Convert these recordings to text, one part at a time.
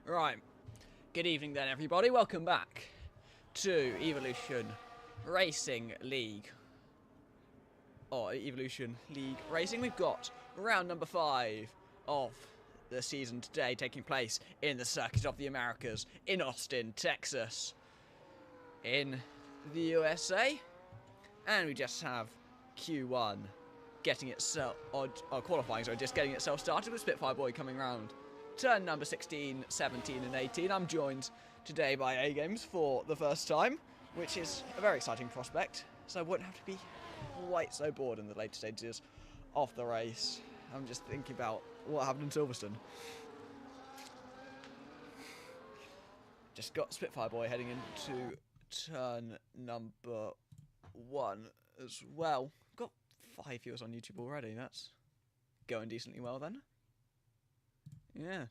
Right. Good evening then, everybody. Welcome back to Evolution Racing League. Or Evolution League Racing. We've got round number 5 of the season today taking place in the Circuit of the Americas in Austin, Texas, in the USA. And we just have Q1 getting itself, qualifying, sorry, just getting itself started with Spitfire Boy coming round. Turn number 16, 17 and 18. I'm joined today by A-Games for the first time, which is a very exciting prospect, so I wouldn't have to be quite so bored in the later stages of the race. I'm just thinking about what happened in Silverstone. Just got Spitfire Boy heading into turn number 1 as well. Got 5 viewers on YouTube already, that's going decently well then. Yeah.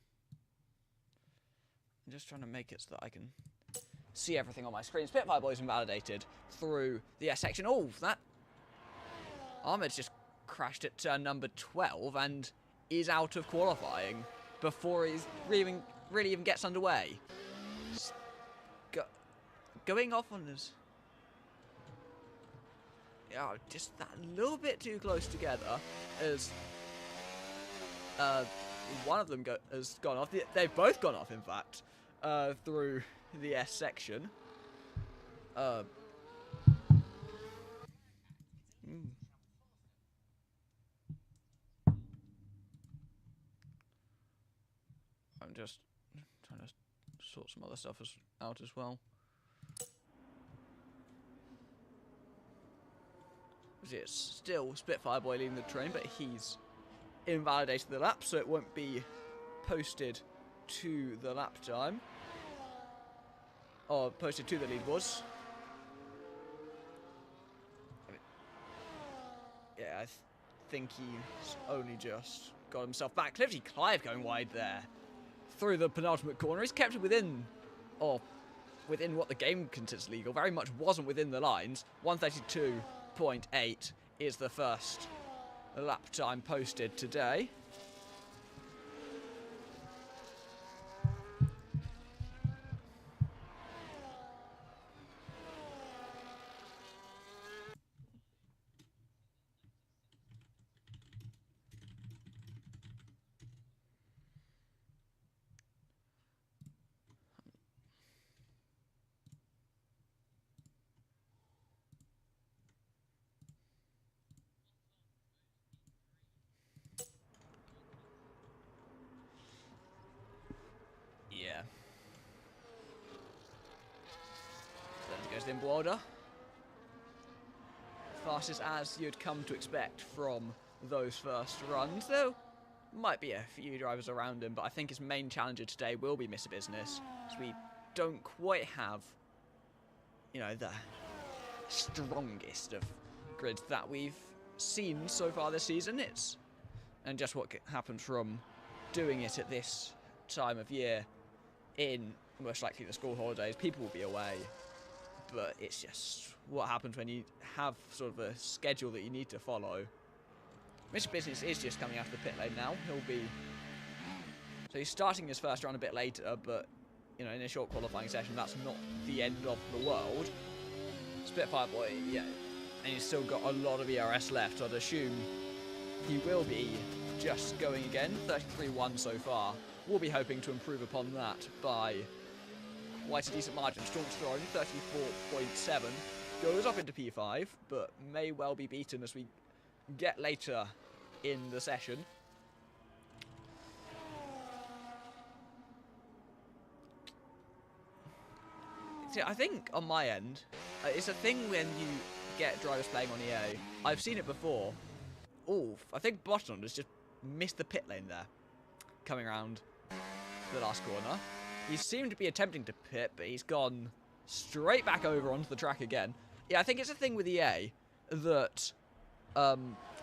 I'm just trying to make it so that I can see everything on my screen. Spitfire Boy's invalidated through the S section. Oh, that Ahmed's just crashed at turn number 12 and is out of qualifying before he's really even gets underway. Going off on his... Yeah, just that little bit too close together as... one of them has gone off. They've both gone off, in fact, through the S section. I'm just trying to sort some other stuff out as well. It's still Spitfire Boy leading the train, but he's invalidated the lap, so it won't be posted to the lap time. Or posted to the leaderboards. Yeah, I think he's only just got himself back. Cliffy Clive going wide there. Through the penultimate corner. He's kept it within, or within what the game considers legal. Very much wasn't within the lines. 132.8 is the first lap time posted today. Yeah. Then goes Limboalder. Fastest as you'd come to expect from those first runs, though might be a few drivers around him, but I think his main challenger today will be Mr. Business, as we don't quite have, you know, the strongest of grids that we've seen so far this season. And just what happens from doing it at this time of year in most likely the school holidays. People will be away, but it's just what happens when you have sort of a schedule that you need to follow. Mr. Business is just coming out of the pit lane now. He's starting his first run a bit later, but you know, in a short qualifying session, that's not the end of the world. Spitfire Boy, yeah, and he's still got a lot of ERS left, so I'd assume he will be just going again. 33.1 so far. We'll be hoping to improve upon that by quite a decent margin. Storm's Throne, 34.7, goes up into P5, but may well be beaten as we get later in the session. See, I think on my end, it's a thing when you get drivers playing on EA. I've seen it before. Oh, I think Botton has just missed the pit lane there, coming around the last corner. He seemed to be attempting to pit, but he's gone straight back over onto the track again. Yeah, I think it's a thing with EA that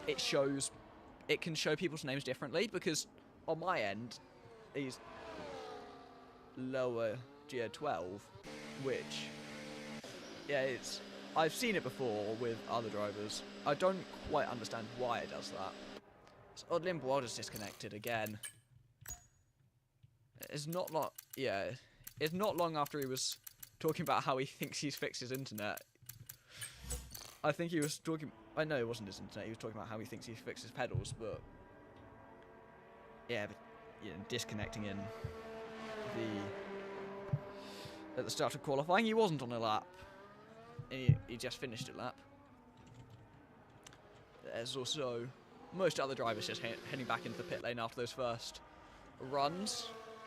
it can show people's names differently, because on my end, he's lower gear 12, which, yeah, I've seen it before with other drivers. I don't quite understand why it does that. So Limboalder's disconnected again. It's not like, yeah, it's not long after he was talking about how he thinks he's fixed his internet. I think he was talking... I know it wasn't his internet. He was talking about how he thinks he fixed his pedals, but... Yeah, but, you know, disconnecting in at the start of qualifying, he wasn't on a lap. He just finished a lap. There's also most other drivers just heading back into the pit lane after those first runs.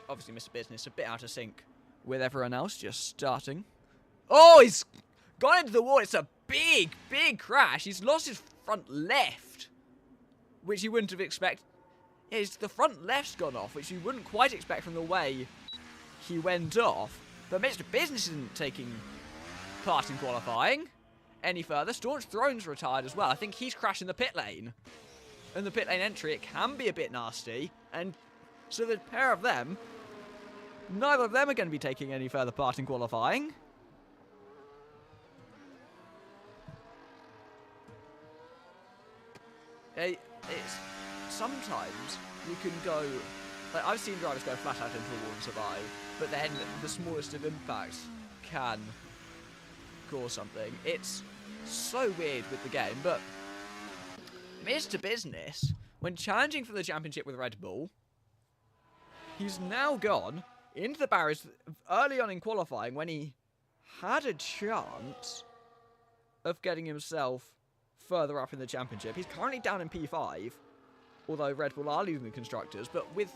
Obviously, Mr. Business a bit out of sync with everyone else, just starting. Oh, he's gone into the wall. It's a big, big crash. He's lost his front left, which you wouldn't have expected. Yeah, the front left's gone off, which you wouldn't quite expect from the way he went off. But Mr. Business isn't taking part in qualifying any further. Staunch Throne's retired as well. I think he's crashed in the pit lane. And the pit lane entry, it can be a bit nasty. And so the pair of them, neither of them are going to be taking any further part in qualifying. It's sometimes you can go... Like, I've seen drivers go flat out into a wall and survive, but then the smallest of impacts can cause something. It's so weird with the game, but Mr. Business, when challenging for the championship with Red Bull, he's now gone into the barriers early on in qualifying when he had a chance of getting himself further up in the championship. He's currently down in P5, although Red Bull are leading the constructors, but with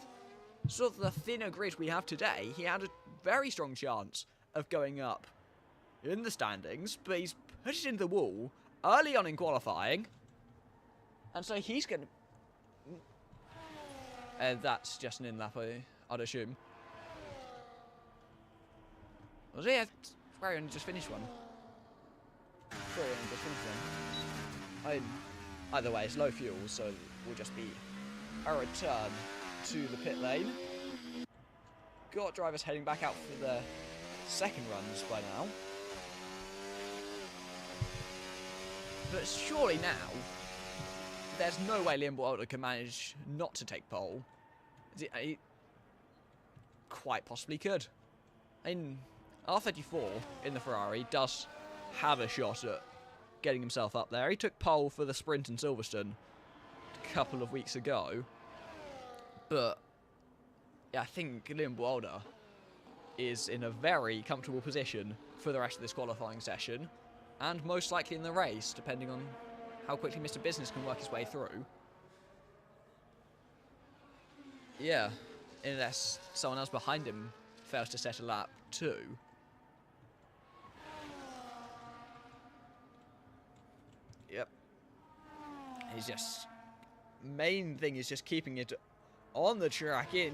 sort of the thinner grid we have today, he had a very strong chance of going up in the standings, but he's put it into the wall early on in qualifying, and so he's going to... that's just an in-lap, I'd assume. Was it? Ferrari only just finished one. Ferrari only just finished one. Either way, it's low fuel, so it will just be a return to the pit lane. Got drivers heading back out for their second runs by now. But surely now, there's no way Liam Boulder can manage not to take pole. He quite possibly could. In R34 in the Ferrari does have a shot at getting himself up there. He took pole for the sprint in Silverstone a couple of weeks ago. But yeah, I think Liam Boulder is in a very comfortable position for the rest of this qualifying session, and most likely in the race, depending on how quickly Mr. Business can work his way through. Yeah, unless someone else behind him fails to set a lap too. Yep. He's just... main thing is just keeping it on the track in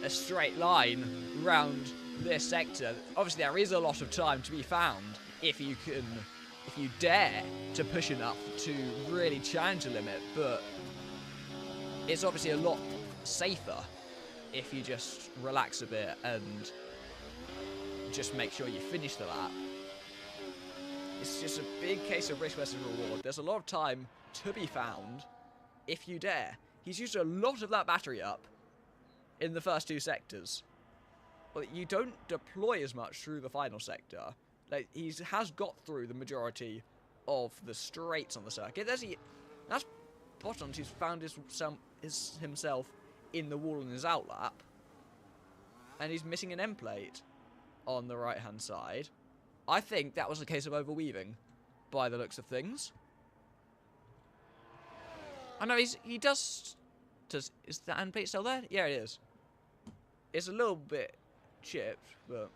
a straight line round this sector. Obviously there is a lot of time to be found if you dare to push enough to really challenge the limit, but it's obviously a lot safer if you just relax a bit and just make sure you finish the lap. It's just a big case of risk versus reward. There's a lot of time to be found if you dare. He's used a lot of that battery up in the first two sectors. But you don't deploy as much through the final sector. Like, he has got through the majority of the straights on the circuit. That's Bottoms who's found himself in the wall in his outlap. And he's missing an end plate on the right-hand side. I think that was a case of overweaving, by the looks of things. I know he does... Is the end plate still there? Yeah, it is. It's a little bit chipped, but...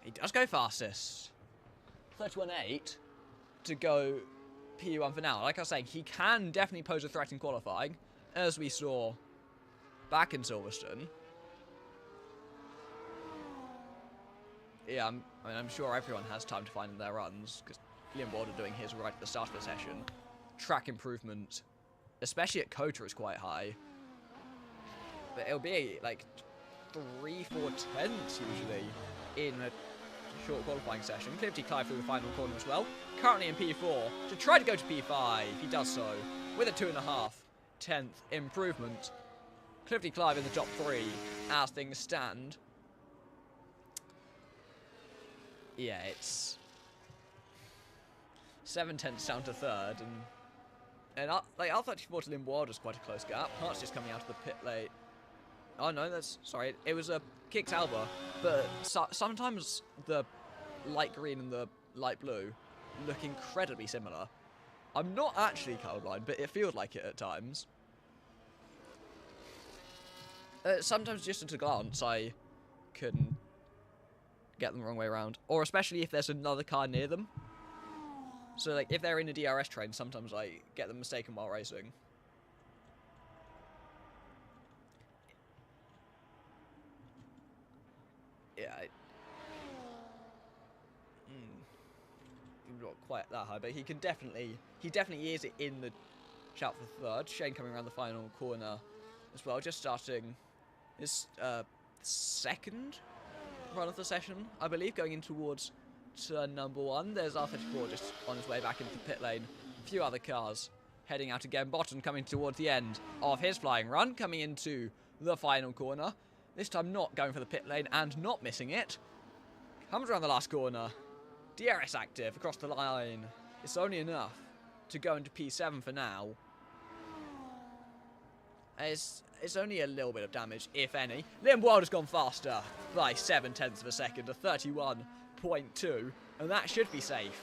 he does go fastest. 31.8 to go P1 for now. Like I was saying, he can definitely pose a threat in qualifying, as we saw back in Silverstone. Yeah, I'm sure everyone has time to find their runs, because Liam Boulder doing his right at the start of the session. Track improvement, especially at COTA, is quite high. But it'll be like 3-4 tenths usually in a short qualifying session. Clifty Clive through the final corner as well. Currently in P4 to try to go to P5. He does so with a 2.5 10th improvement. Cliffy Clive in the top 3 as things stand. Yeah, it's 7/10 down to 3rd, and like R34 to Limbold was quite a close gap. Hart's just coming out of the pit late. Oh no, sorry. It was a kicked Alba, but sometimes the light green and the light blue look incredibly similar. I'm not actually colourblind, but it feels like it at times. Sometimes just at a glance, I can get them the wrong way around. Or especially if there's another car near them. So, like, if they're in a DRS train, sometimes I get them mistaken while racing. Yeah, not quite that high, but he definitely is in the shout for 3rd. Shane coming around the final corner as well, just starting his 2nd run of the session, I believe, going in towards turn number 1. There's R34 just on his way back into the pit lane. A few other cars heading out again. Botton coming towards the end of his flying run, coming into the final corner. This time not going for the pit lane and not missing it. Comes around the last corner. DRS active across the line. It's only enough to go into P7 for now. It's only a little bit of damage, if any. Liam Wilde has gone faster by 7/10 of a second to 31.2, and that should be safe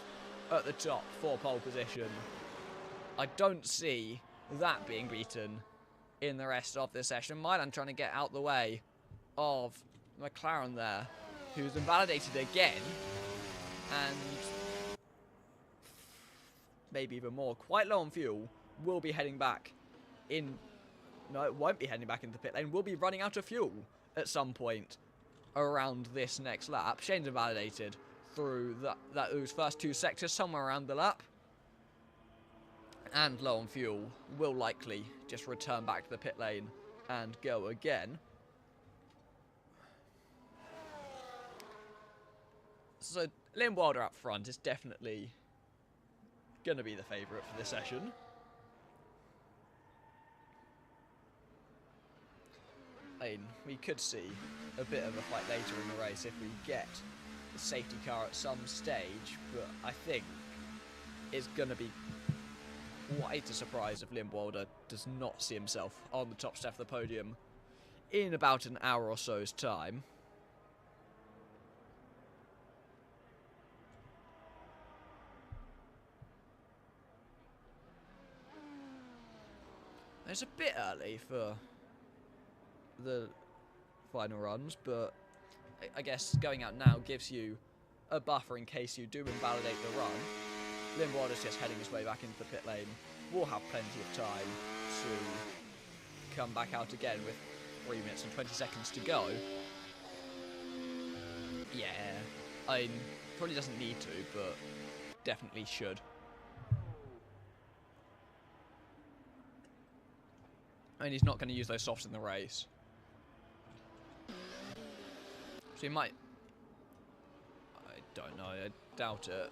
at the top for pole position. I don't see that being beaten in the rest of the session. Milan trying to get out the way of McLaren there, who's invalidated again, and maybe even more, quite low on fuel, will be heading back in. No, it won't be heading back into the pit lane. We'll be running out of fuel at some point around this next lap. Shane's invalidated through those first 2 sectors, somewhere around the lap. And low on fuel, will likely just return back to the pit lane and go again. So Liam Wilder up front is definitely going to be the favourite for this session. I mean, we could see a bit of a fight later in the race if we get the safety car at some stage, but I think it's going to be quite a surprise if Liam Wilder does not see himself on the top step of the podium in about an hour or so's time. It's a bit early for the final runs, but I guess going out now gives you a buffer in case you do invalidate the run. Liam Wilder's just heading his way back into the pit lane. We'll have plenty of time to come back out again with 3 minutes and 20 seconds to go. Yeah, I mean, probably doesn't need to, but definitely should. I mean, he's not going to use those softs in the race. So he might. I don't know. I doubt it.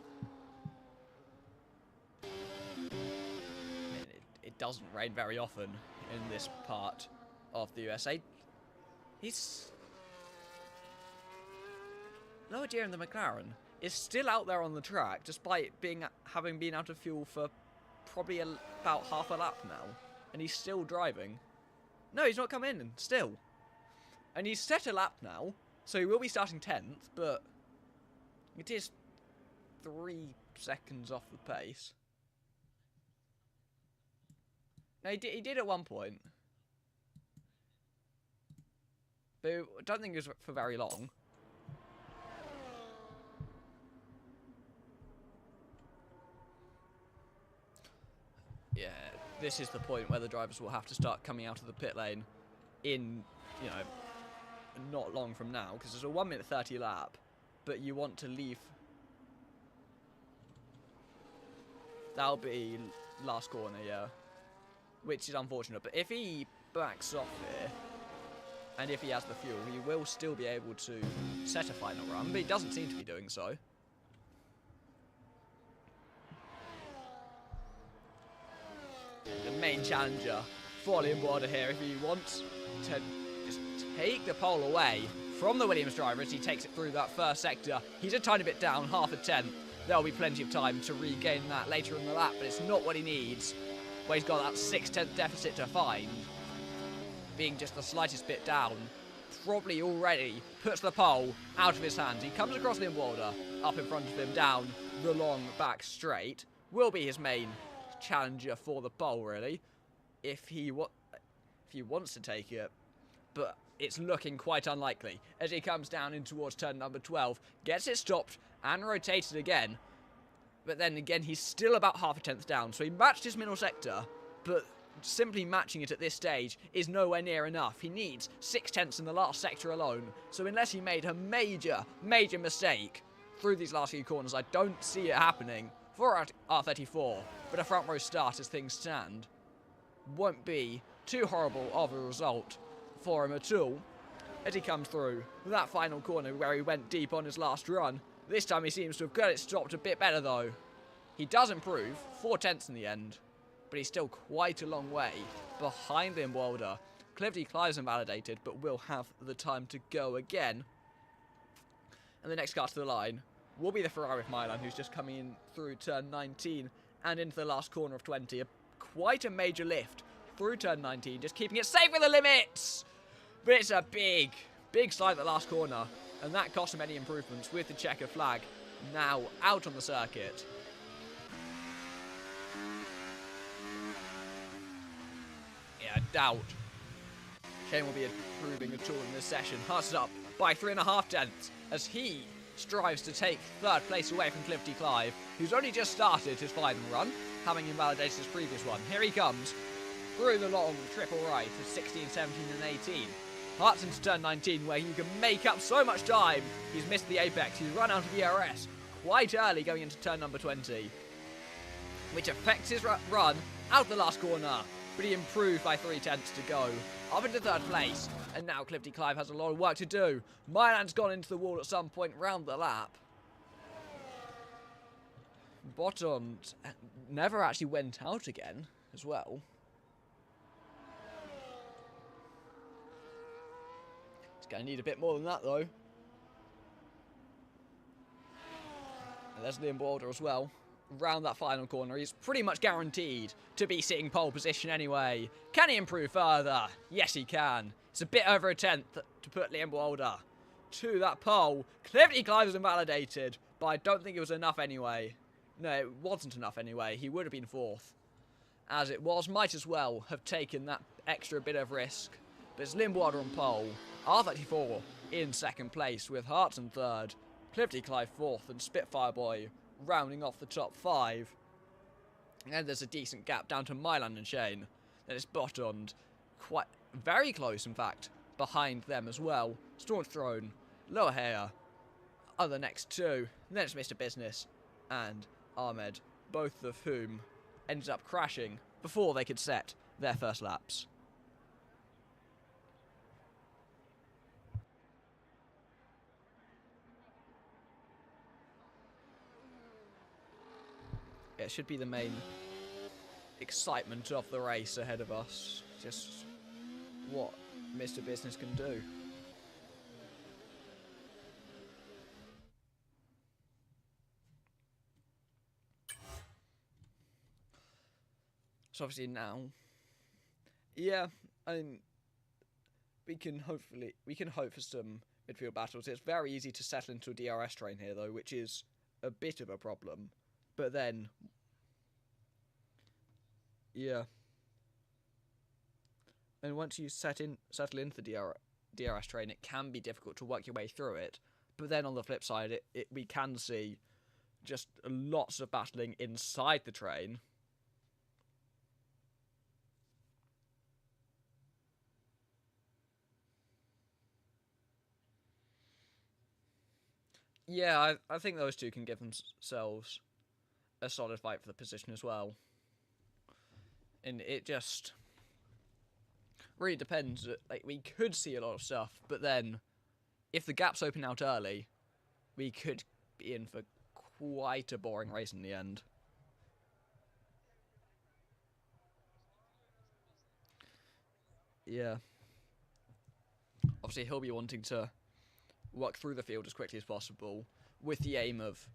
I mean, it doesn't rain very often in this part of the USA. He's. Noah Deere in the McLaren is still out there on the track, despite having been out of fuel for probably about half a lap now. And he's still driving. No, he's not come in, still. And he's set a lap now, so he will be starting 10th, but it is 3 seconds off the pace. No, he did at one point. But I don't think it was for very long. Yeah, this is the point where the drivers will have to start coming out of the pit lane in, you know, not long from now, because there's a 1 minute 30 lap, but you want to leave. That'll be last corner, yeah, which is unfortunate, but if he backs off here, and if he has the fuel, he will still be able to set a final run, but he doesn't seem to be doing so. The main challenger for Liam Border here if he wants to just take the pole away from the Williams driver as he takes it through that first sector. He's a tiny bit down, half a tenth. There'll be plenty of time to regain that later in the lap, but it's not what he needs, where he's got that 6/10 deficit to find. Being just the slightest bit down, probably already puts the pole out of his hands. He comes across Liam Wilder, up in front of him, down the long back straight. Will be his main challenger for the pole, really, if he wants to take it. But it's looking quite unlikely as he comes down in towards turn number 12, gets it stopped and rotated again. But then again, he's still about half a tenth down, so he matched his middle sector, but simply matching it at this stage is nowhere near enough. He needs 6/10 in the last sector alone, so unless he made a major mistake through these last few corners, I don't see it happening for R34. But a front row start as things stand won't be too horrible of a result for him at all as he comes through that final corner where he went deep on his last run. This time he seems to have got it stopped a bit better though. He does improve, 4/10 in the end, but he's still quite a long way behind Liam Wilder. Cliffy Clive's invalidated, but will have the time to go again. And the next car to the line will be the Ferrari of Milan, who's just coming in through turn 19 and into the last corner of 20. Quite a major lift through turn 19, just keeping it safe with the limits. But it's a big slide at the last corner, and that cost him any improvements with the checker flag now out on the circuit. Yeah, I doubt Shane will be improving at all in this session. Harts up by 3.5 tenths as he strives to take third place away from Clifty Clive, who's only just started his final run, having invalidated his previous one. Here he comes through the long triple right of 16, 17 and 18. Harts into turn 19 where he can make up so much time. He's missed the apex. He's run out of the ERS quite early going into turn number 20, which affects his run out the last corner. But he improved by 3/10 to go up into third place. And now Clifty Clive has a lot of work to do. Milan's gone into the wall at some point round the lap. Botond never actually went out again as well. He's going to need a bit more than that though. And there's Liam Boulder as well. Round that final corner, he's pretty much guaranteed to be sitting pole position anyway. Can he improve further? Yes, he can. It's a bit over a tenth to put Liam Boulder to that pole. Clifty Clive was invalidated, but I don't think it was enough anyway. No, it wasn't enough anyway. He would have been fourth. As it was, might as well have taken that extra bit of risk. But it's Liam Boulder on pole. R34 in second place with Harts in third. Clifty Clive fourth and Spitfire Boy rounding off the top 5. And there's a decent gap down to Milan and Shane. Then it's Botond, quite very close in fact, behind them as well. Staunch Throne, Lower Hair are the next two. And then it's Mr. Business and Ahmed, both of whom ended up crashing before they could set their first laps. It should be the main excitement of the race ahead of us. Just what Mr. Business can do. So obviously now, yeah, I mean, we can hope for some midfield battles. It's very easy to settle into a DRS train here though, which is a bit of a problem. But then, yeah. And once you settle into the DRS train, it can be difficult to work your way through it. But then on the flip side, we can see just lots of battling inside the train. Yeah, I think those two can give themselves a solid fight for the position as well. And it just really depends. Like, we could see a lot of stuff, but then if the gaps open out early, we could be in for quite a boring race in the end. yeah. Obviously, he'll be wanting to work through the field as quickly as possible with the aim of...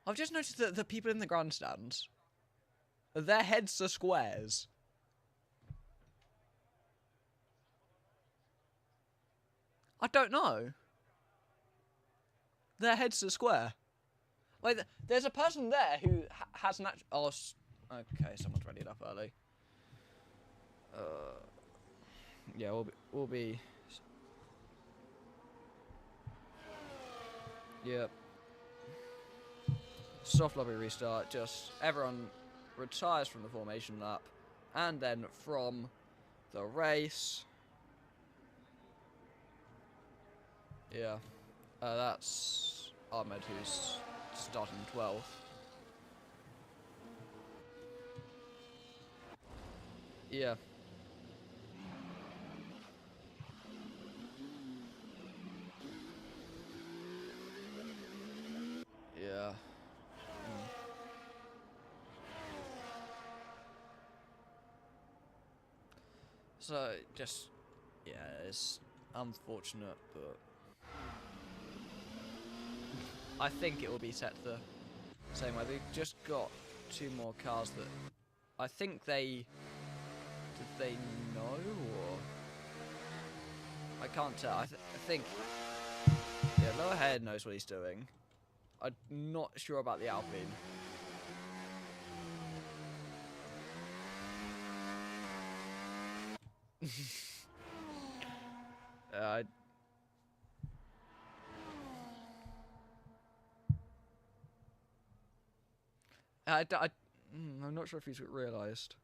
I've just noticed that the people in the grandstands, their heads are squares. I don't know. Their heads are square. Like, there's a person there who has an actual... Oh, okay, someone's ready it up early. Yeah, we'll be... Yep. Soft lobby restart, just everyone retires from the formation lap, and then from the race... Yeah. That's Ahmed, who's starting 12th. Yeah. Yeah. So, just... Yeah, it's unfortunate, but... I think it will be set the same way. They've just got 2 more cars that... I think they... Did they know, or... I can't tell. I think... Yeah, lower head knows what he's doing. I'm not sure about the Alpine. I'm not sure if he's realised.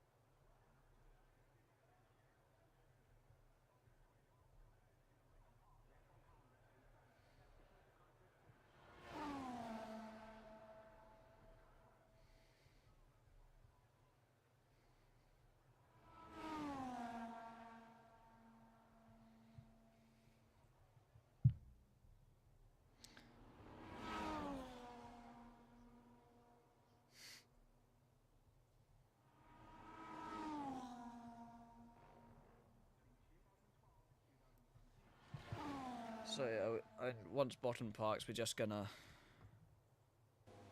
So yeah, once bottom parks, we're just gonna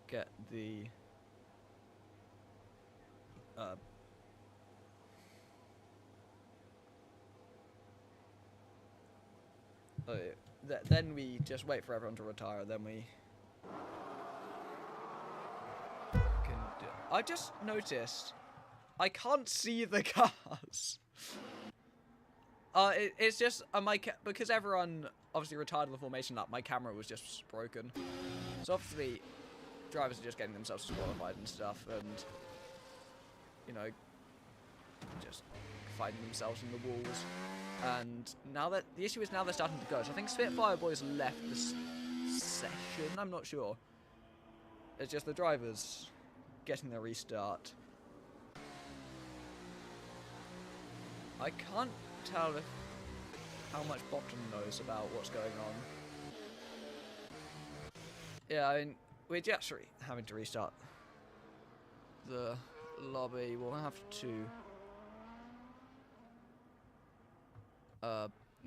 get the then we just wait for everyone to retire. Then we can do. I just noticed I can't see the cars. It's just because everyone obviously retired on the formation lap. My camera was just broken, so obviously drivers are just getting themselves disqualified and stuff, and you know, just finding themselves in the walls. And now that the issue is now they're starting to go. So I think Spitfire Boys left the session. I'm not sure. It's just the drivers getting their restart. I can't tell how much Bottom knows about what's going on. Yeah, I mean, we're just having to restart the lobby. We'll have to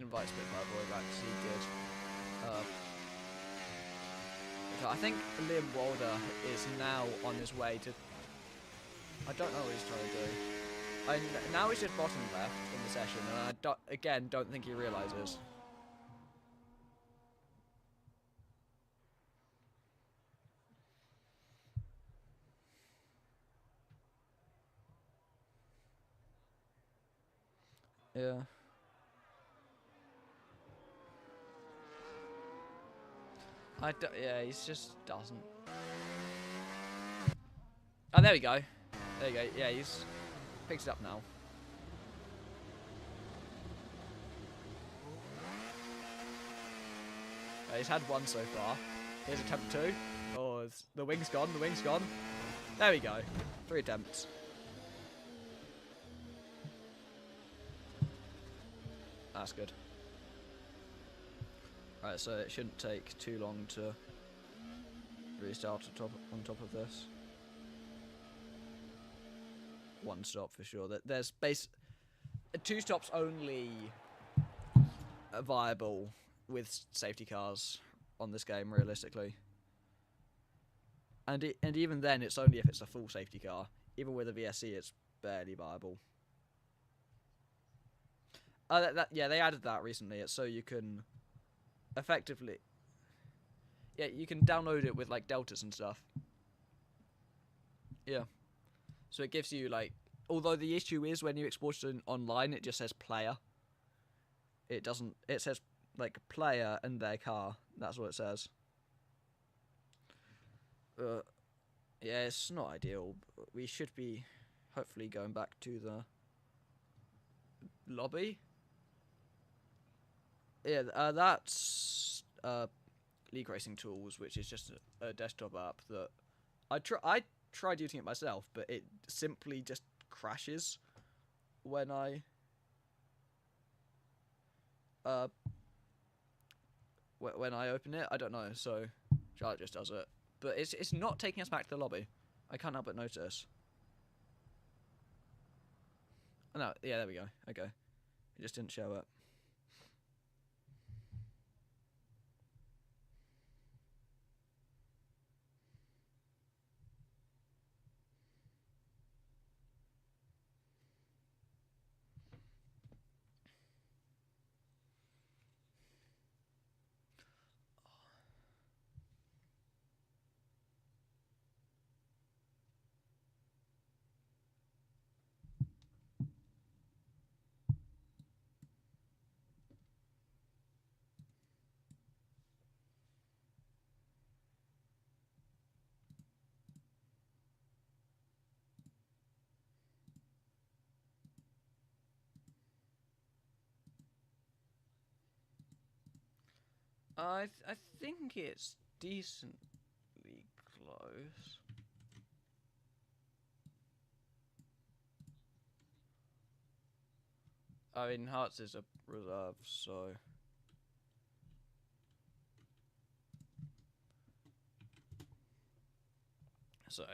invite Spitfire Boy back to see good. I think Liam Walder is now on his way to... I don't know what he's trying to do. Now he's just bottom left in the session, and I don't think he realises. Yeah. Yeah, he just doesn't. Oh, there we go. There you go. Yeah, he's picked it up now. He's had 1 so far. Here's attempt 2. Oh, the wing's gone. The wing's gone. There we go. 3 attempts. That's good. Right, so it shouldn't take too long to restart on top of this. 1 stop for sure. There's two stops only viable with safety cars on this game, realistically. And even then, it's only if it's a full safety car. Even with a VSC, it's barely viable. Yeah, they added that recently. It's so you can effectively, yeah, you can download it with like deltas and stuff. Yeah, so it gives you like, although the issue is when you export it online, it just says player. It doesn't. It says like player and their car. That's what it says. Yeah, it's not ideal. But we should be hopefully going back to the lobby. Yeah, that's League Racing Tools, which is just a desktop app that I tried using it myself, but it simply just crashes when I when I open it. I don't know, so Charlotte just does it, but it's not taking us back to the lobby. I can't help but notice. No, yeah, there we go. Okay, it just didn't show up. I think it's decently close. I mean, Hearts is a reserve, so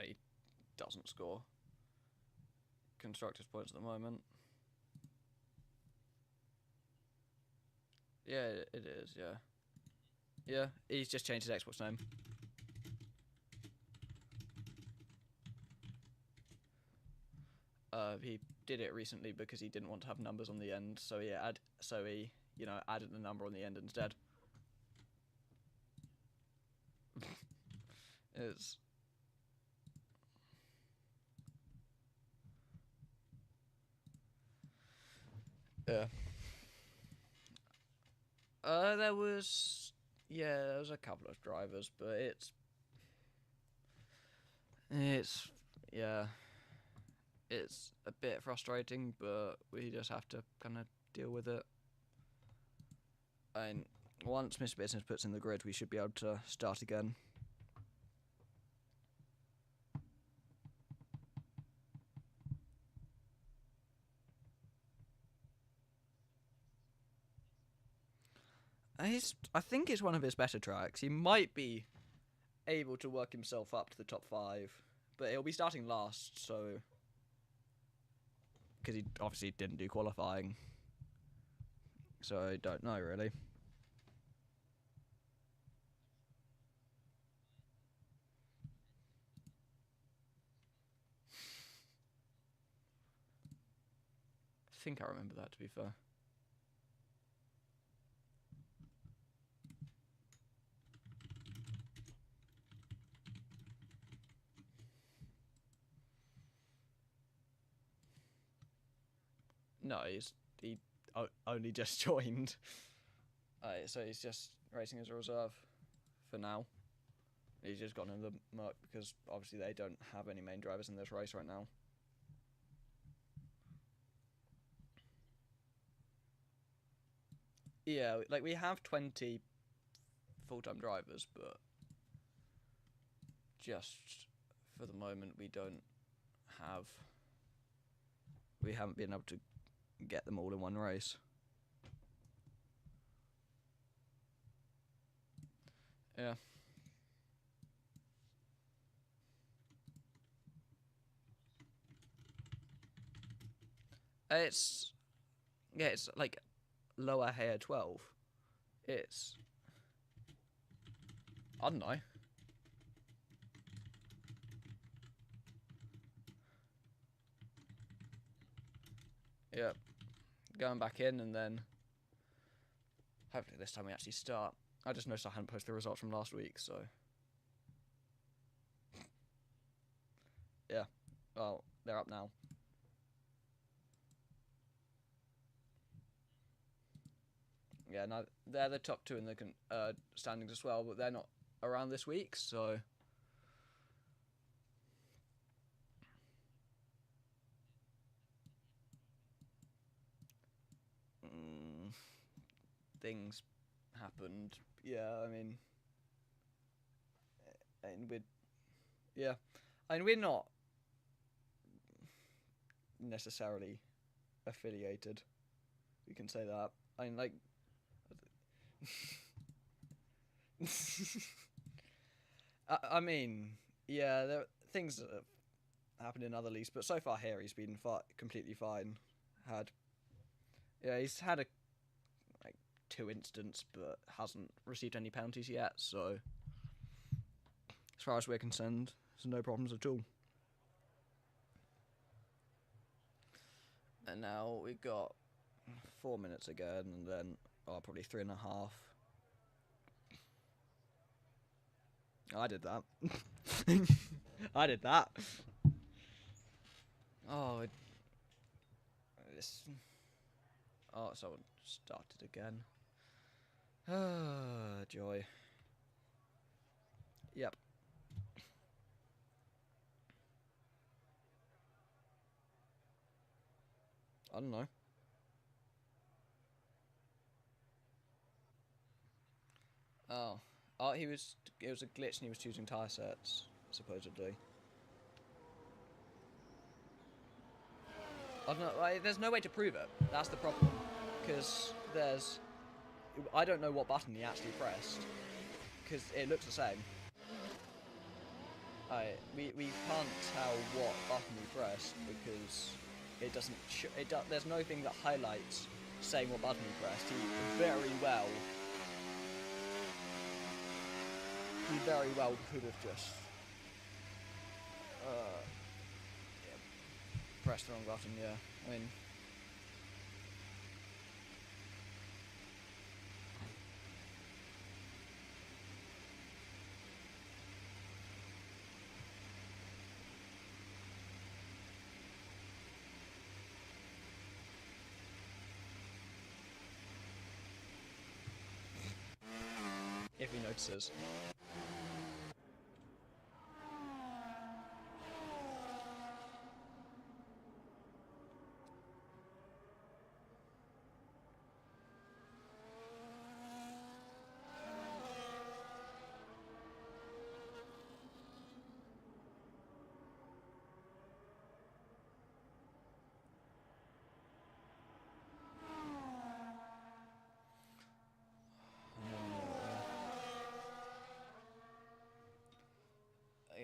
he doesn't score constructors points at the moment. Yeah, it is. Yeah, yeah. He's just changed his Xbox name. He did it recently because he didn't want to have numbers on the end, so he added the number on the end instead. It's yeah. There was a couple of drivers, but it's yeah, it's a bit frustrating, but we just have to kind of deal with it. And once Mr. Business puts in the grid, we should be able to start again. I think it's one of his better tracks. He might be able to work himself up to the top 5, but he'll be starting last, so because he obviously didn't do qualifying, so I don't know really. I think I remember that, to be fair. No, he only just joined. So he's just racing as a reserve for now. He's just gone in the Merc because obviously they don't have any main drivers in this race right now. Yeah, like we have 20 full-time drivers, but just for the moment we haven't been able to get them all in one race. Yeah. It's Yeah, it's like lower here 12. It's... I don't know. Yep. Going back in and then... Hopefully this time we actually start. I just noticed I hadn't posted the results from last week, so... Yeah. Well, they're up now. Yeah, no, they're the top two in the standings as well, but they're not around this week, so... Things happened. Yeah, I mean... And we're... Yeah. I mean, we're not necessarily affiliated. We can say that. I mean, like... I mean, yeah, there are things that have happened in other leagues, but so far here he's been completely fine. He's had a 2 incidents, but hasn't received any penalties yet. So, as far as we're concerned, there's no problems at all. And now we've got 4 minutes again, and then probably 3.5. I did that. I did that. Oh, someone started again. Ah, joy. Yep. I don't know. Oh, it was a glitch and he was choosing tyre sets, supposedly. I don't know, there's no way to prove it. That's the problem. Because I don't know what button he actually pressed. Because it looks the same. We can't tell what button he pressed because it doesn't. There's nothing that highlights saying what button he pressed. He very well could have just pressed the wrong button. Yeah, I mean. If he notices.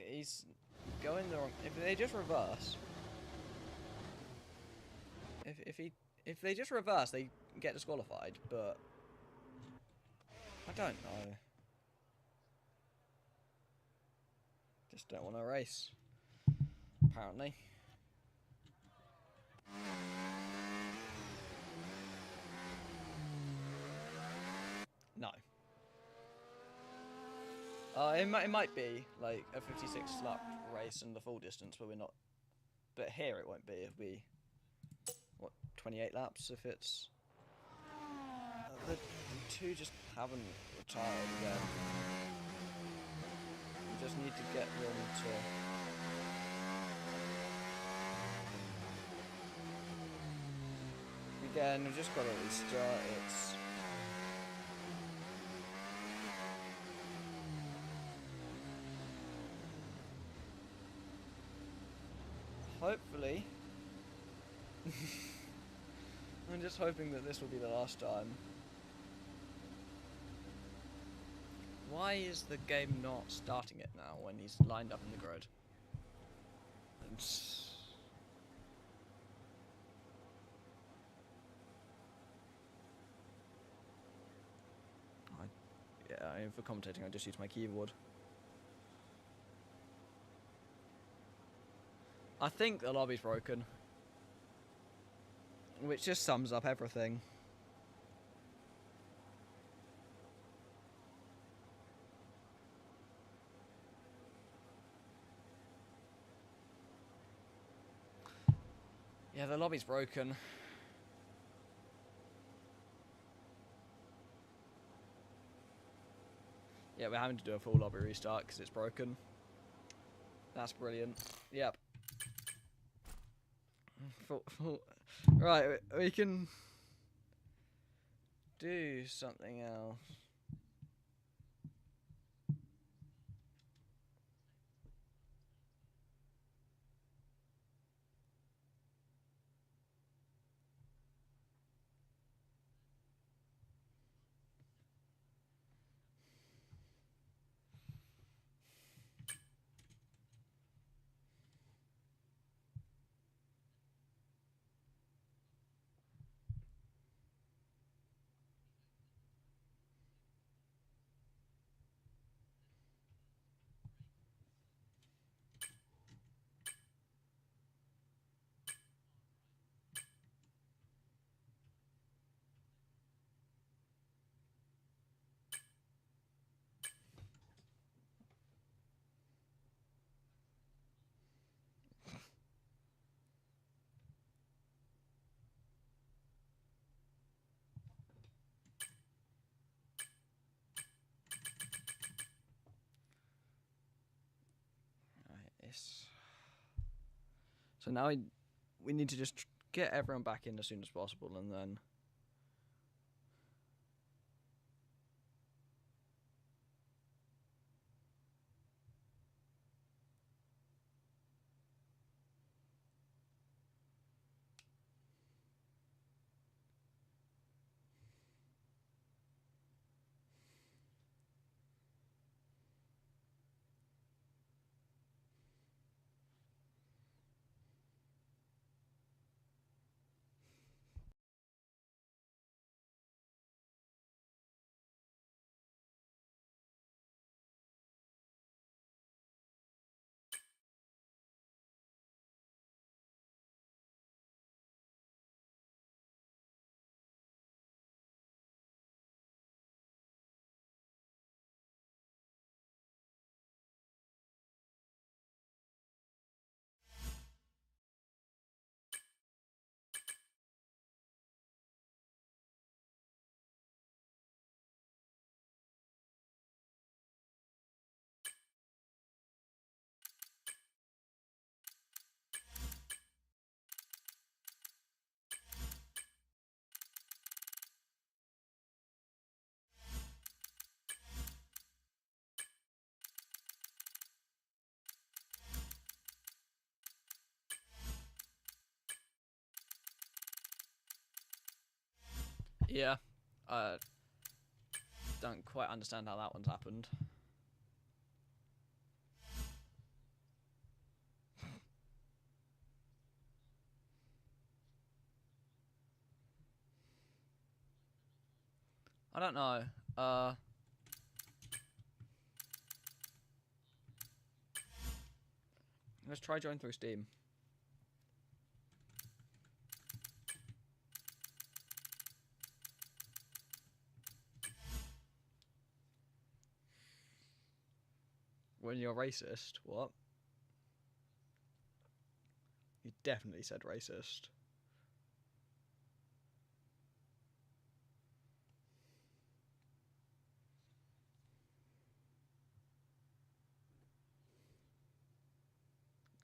He's going the wrong. If they just reverse, if they just reverse, they get disqualified. But I don't know. Just don't want to race. Apparently. No. It might be like a 56 lap race in the full distance, but we're not. But here it won't be. It'll be 28 laps if it's. The two just haven't retired again. We just need to get them to. Again, we've just got to restart. It's. Hopefully. I'm just hoping that this will be the last time. Why is the game not starting it now when he's lined up in the grid? for commentating, I just use my keyboard. I think the lobby's broken, which just sums up everything. Yeah, the lobby's broken. Yeah, we're having to do a full lobby restart because it's broken. That's brilliant. Yep. Right, we can do something else. So now we need to just get everyone back in as soon as possible, and then yeah, I don't quite understand how that one's happened. I don't know. Let's try join through Steam. When you're racist, what? You definitely said racist.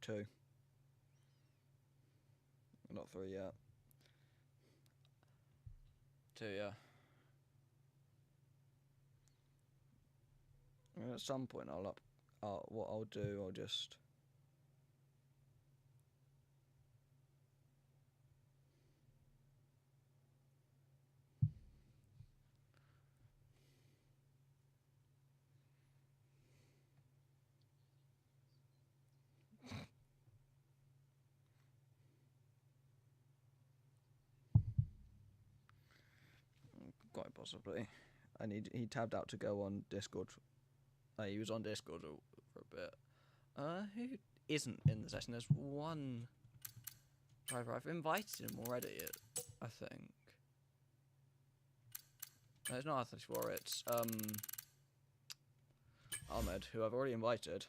Two. Not three yet. Two, yeah. And at some point what I'll do, I'll just... Quite possibly. and he tabbed out to go on Discord. He was on Discord for a bit. Who isn't in the session? There's one driver. I've invited him already, I think. No, it's not R34, it's Ahmed, who I've already invited.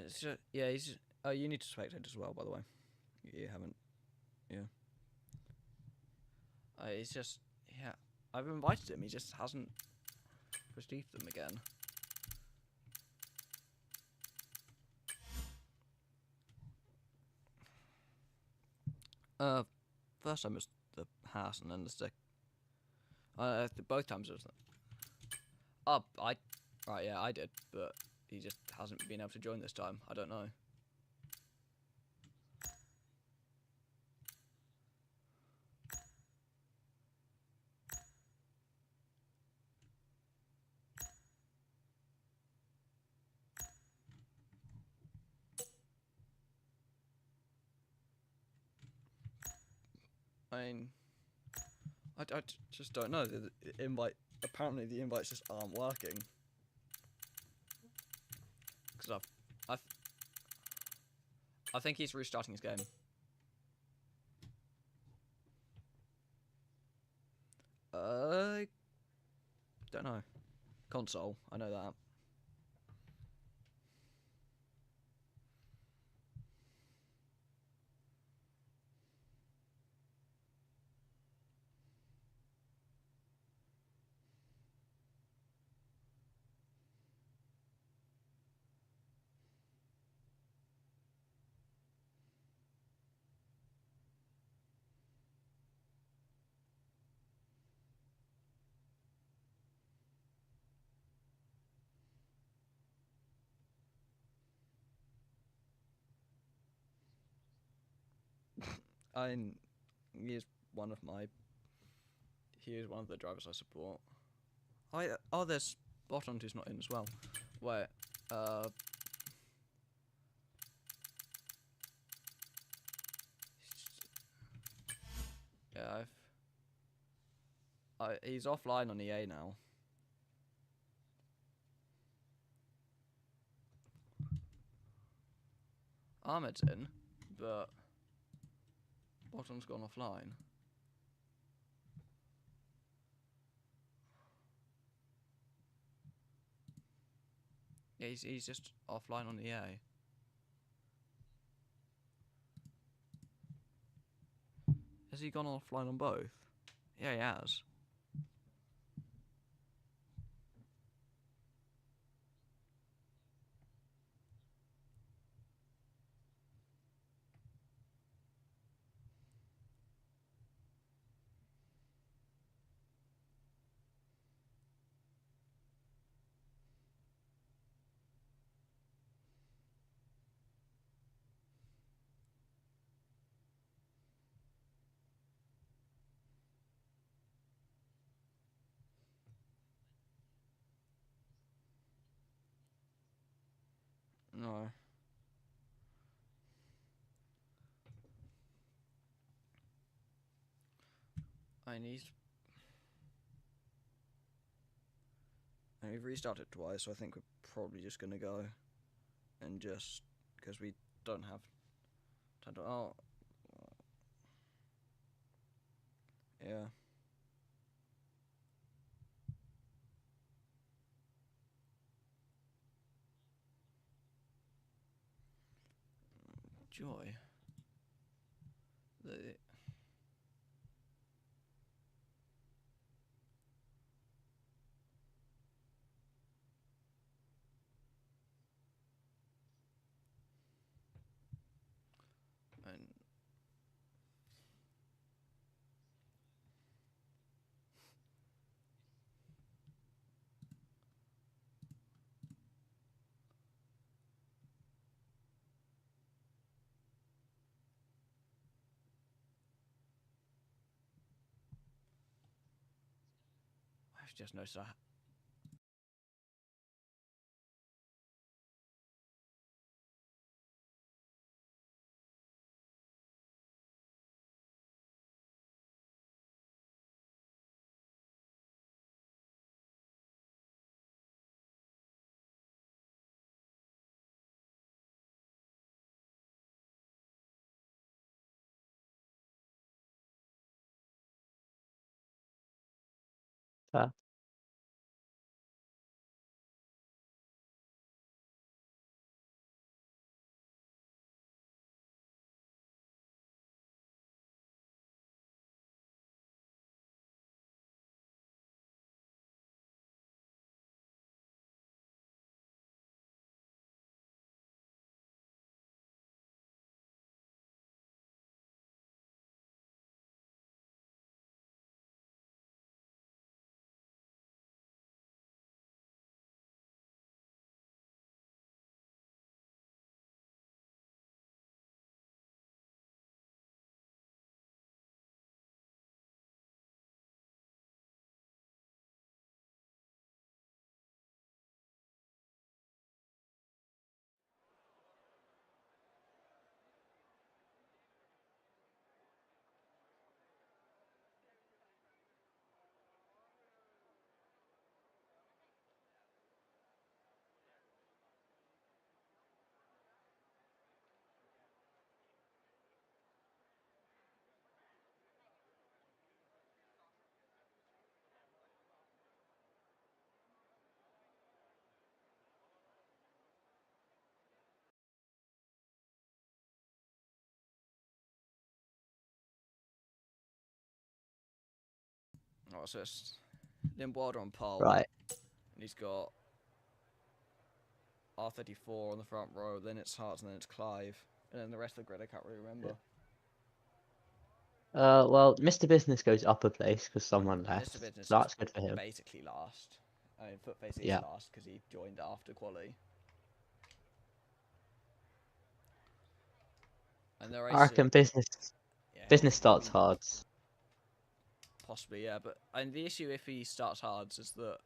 It's just, yeah, he's. Oh, you need to spectate as well, by the way. You haven't. Yeah. He's just. Yeah. I've invited him, he just hasn't received them again. First time was the house, and then the stick. Both times it was. Right, yeah, I did, but he just hasn't been able to join this time. I don't know. I mean, I just don't know. The invite. Apparently, the invites just aren't working. Because I think he's restarting his game. Don't know. Console, I know that. He is one of my. He is one of the drivers I support. Oh, there's Botond who's not in as well. Wait, yeah, he's offline on EA now. Ahmed's in, but Bottom's gone offline. Yeah, he's just offline on EA. Has he gone offline on both? Yeah, he has. No. And we've restarted twice, so I think we're probably just gonna go and just because we don't have time to. Oh, yeah. Joy. The. I've just noticed that. Fair. Oh, so it's Limboarder on pole. Right. And he's got R34 on the front row, then it's Hearts, and then it's Clive. And then the rest of the grid I can't really remember. Well, Mr. Business goes up a place because someone left. Mr. Business So is that's good for him. basically last. I mean, Footface is Yeah. last because he joined after quali. And the race, I reckon business yeah, business starts hard. possibly, yeah. But and the issue if he starts hard is that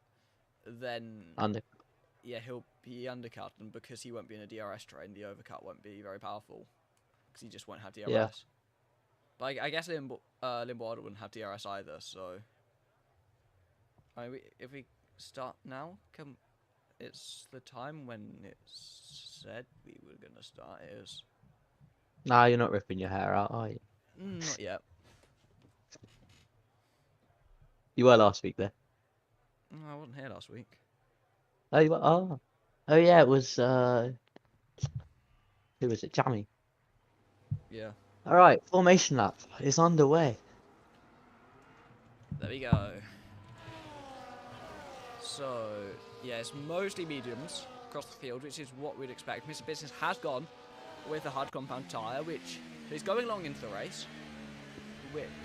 then Under. yeah, he'll be undercut, and because he won't be in a DRS train, the overcut won't be very powerful because he just won't have DRS. Yeah. But I guess Limboarder wouldn't have DRS either, so I mean, if we start now, it's the time when it said we were gonna start. It is Nah, you're not ripping your hair out, are you? not yet. You were last week, though. No, I wasn't here last week. Oh, you were. Oh. Oh yeah, it was. Who was it? Jammy. Yeah. All right, formation lap is underway. There we go. So, yeah, it's mostly mediums across the field, which is what we'd expect. Mr. Business has gone with a hard compound tyre, which is going along into the race.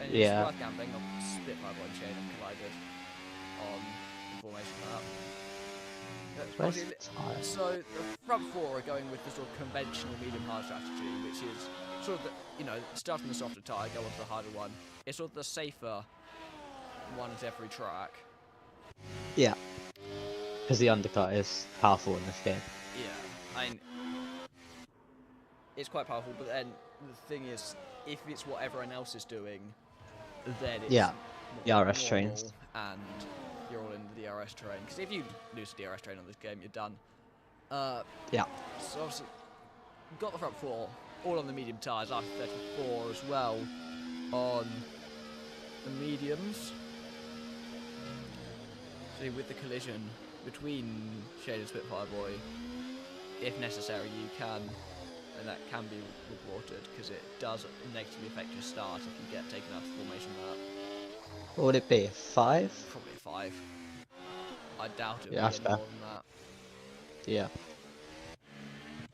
And Yeah. it's worth gambling. Spitfire and Shane have collided on the formation lap. Where's the tyre? So, the front four are going with the sort of conventional medium-hard strategy, which is sort of, start from the softer tyre, go on to the harder one. It's sort of the safer one at every track. Yeah. Because the undercut is powerful in this game. Yeah, I mean, it's quite powerful, but then the thing is, if it's what everyone else is doing, then it's DRS trains. and you're all in the DRS train. Because if you lose the DRS train on this game, you're done. Yeah. So obviously, got the front four, all on the medium tyres, after 34 as well on the mediums. So with the collision between Shade and Spitfire Boy, if necessary, you can, and that can be reported because it does negatively affect your start if you get taken out of the formation lap. What would it be? A 5? Probably a 5. I doubt it would Yeah, be that's any fair. more than that. Yeah.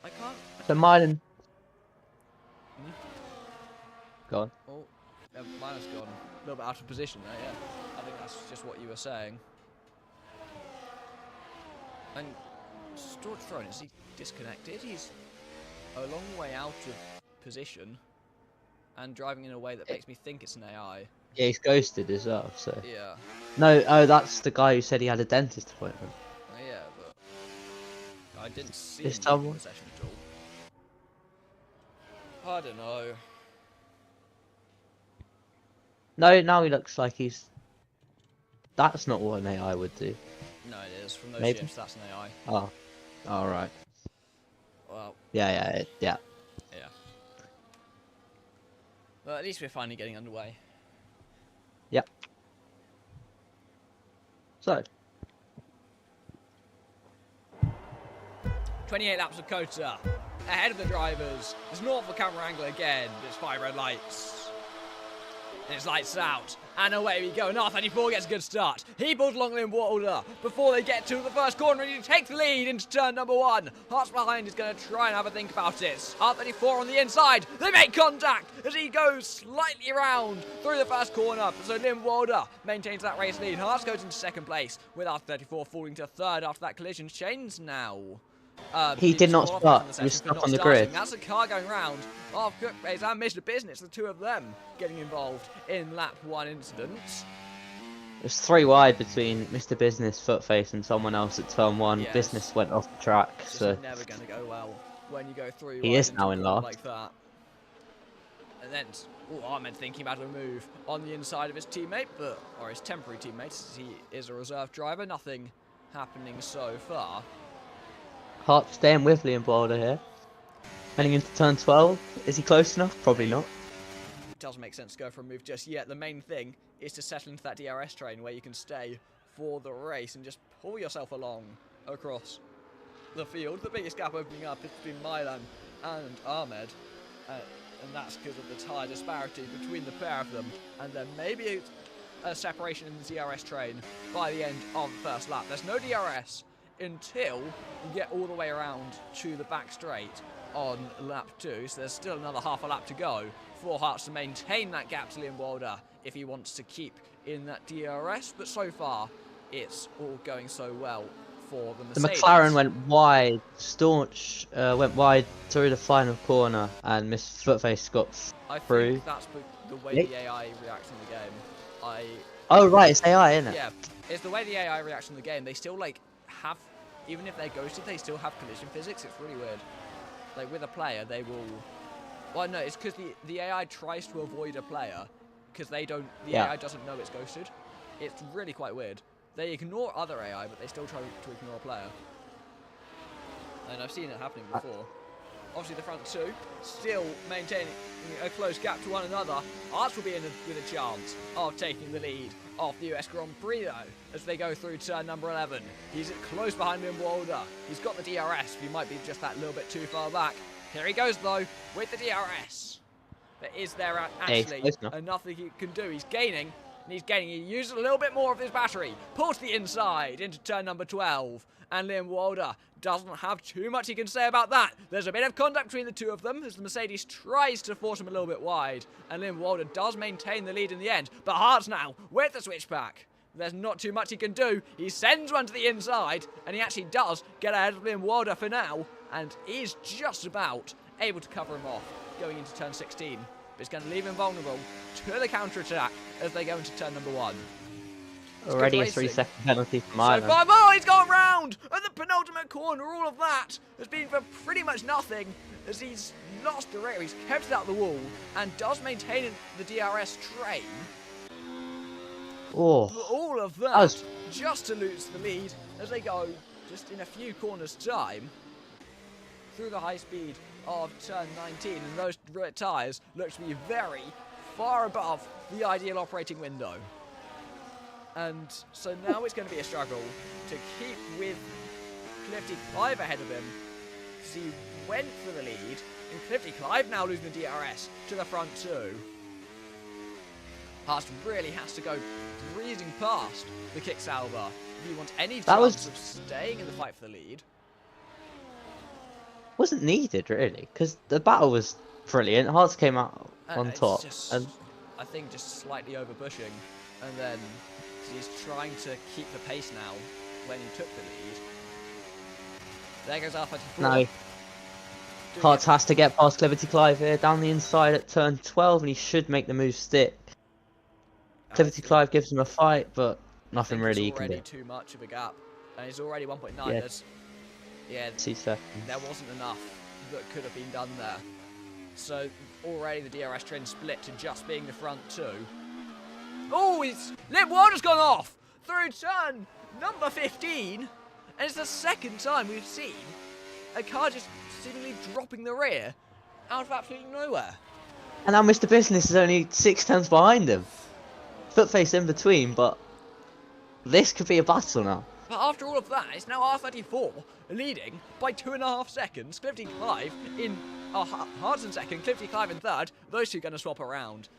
I can't. So mine. Hmm? Go on. Oh, mine has gone a little bit out of position there. Yeah, I think that's just what you were saying. And Storage Throne, is he disconnected? He's a long way out of position and driving in a way that makes me think it's an AI. Yeah, he's ghosted as well, so. Yeah. No, oh, that's the guy who said he had a dentist appointment. Oh, yeah, but I didn't see Is him in someone- the session at all. I don't know. No, now he looks like he's. That's not what an AI would do. No, it is. From those Maybe. ships, that's an AI. Oh, all right. Well, Yeah. yeah. Well, at least we're finally getting underway. Yep. So, 28 laps of Kota. Ahead of the drivers. It's north of camera angle again. It's 5 red lights. And it's lights out. And away we go. And R34 gets a good start. He pulls along Liam Walder before they get to the first corner. And he takes the lead into turn number 1. Hearts behind is going to try and have a think about it. R34 on the inside. They make contact as he goes slightly around through the first corner. So Liam Walder maintains that race lead. Hearts goes into second place with R34 falling to third after that collision. Shane's now. He did not start. He was stuck on the grid. That's a car going round of Cookbase and Mr. Business, the two of them getting involved in lap 1 incidents. There's 3 wide between Mr. Business, Footface, and someone else at turn 1. Yes. Business went off the track, It's so never going to go well when you go through. He wide is into now a in corner last. like that. And then Ahmed thinking about a move on the inside of his teammate, or his temporary teammate, as he is a reserve driver. Nothing happening so far. Hart staying with Liam Boulder here. Heading into turn 12. Is he close enough? Probably not. It doesn't make sense to go for a move just yet. The main thing is to settle into that DRS train where you can stay for the race and just pull yourself along across the field. The biggest gap opening up is between Milan and Ahmed, and that's because of the tyre disparity between the pair of them. And there may be a separation in the DRS train by the end of the first lap. There's no DRS until you get all the way around to the back straight on lap 2, so there's still another half a lap to go for Hearts to maintain that gap to Liam Walder if he wants to keep in that DRS, but so far it's all going so well for the The Mercedes. McLaren went wide. Staunch went wide through the final corner, and Miss Footface got I through. think that's the way the AI reacts in the game. Oh right, it's AI, isn't it? Yeah, it's the way the AI reacts in the game. They still have, even if they're ghosted, they still have collision physics. It's really weird. Like with a player, they will. Well, no, it's because the AI tries to avoid a player because they don't. The AI doesn't know it's ghosted. It's really quite weird. They ignore other AI, but they still try to ignore a player. And I've seen it happening before. Obviously, the front two still maintaining a close gap to one another. Arts will be in with a chance of taking the lead off the US Grand Prix, though, as they go through turn number 11. He's close behind Liam Walder. He's got the DRS. He might be just that little bit too far back. Here he goes, though, with the DRS. But is there actually enough that he can do? He's gaining, and he's gaining. He uses a little bit more of his battery. Pulls the inside into turn number 12. And Liam Walder doesn't have too much he can say about that. There's a bit of contact between the two of them as the Mercedes tries to force him a little bit wide. And Liam Walder does maintain the lead in the end. But Hearts now with the switchback. There's not too much he can do. He sends one to the inside, and he actually does get ahead of Liam Walder for now, and is just about able to cover him off going into turn 16. But it's going to leave him vulnerable to the counter-attack as they go into turn number 1. Already a 3-second penalty for Milan. So far, oh, he's gone round at the penultimate corner. All of that has been for pretty much nothing as he's lost the race. He's kept it out the wall and does maintain the DRS train. Oh, All of that just to lose the lead as they go just in a few corners' time through the high speed of turn 19. And those tyres look to be very far above the ideal operating window. And so now it's going to be a struggle to keep with Clifty Clive ahead of him. Because he went for the lead, and Clifty Clive now losing the DRS to the front two. Hearts really has to go breezing past the Kick Sauber if you want any chance of staying in the fight for the lead. Wasn't needed really, because the battle was brilliant. Hearts came out on top, and I think just slightly over pushing, and then he's trying to keep the pace now when he took the lead. There goes R34. no. Hearts has to get past Clifty Clive here, down the inside at turn 12, and he should make the move stick. Clifty Clive gives him a fight, but nothing think really it's you can already do. too much of a gap, and it's already 1.9. Yeah. Yeah, 2 seconds. there wasn't enough that could have been done there. So already the DRS trend split to just being the front two. Oh, Liam Wilder's gone off through turn number 15, and it's the second time we've seen a car just seemingly dropping the rear out of absolutely nowhere. And now Mr. Business is only 6 turns behind him. Footface in between, but this could be a battle now. But after all of that, it's now R34 leading by 2.5 seconds. Clifty Clive in Hart's in second, Clifty Clive in third. Those two going to swap around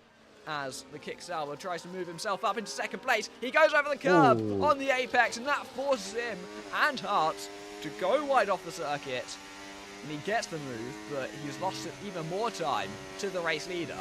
as the Kick Sauber tries to move himself up into second place. He goes over the curb on the apex, and that forces him and Hart to go wide off the circuit. And he gets the move, but he's lost even more time to the race leader.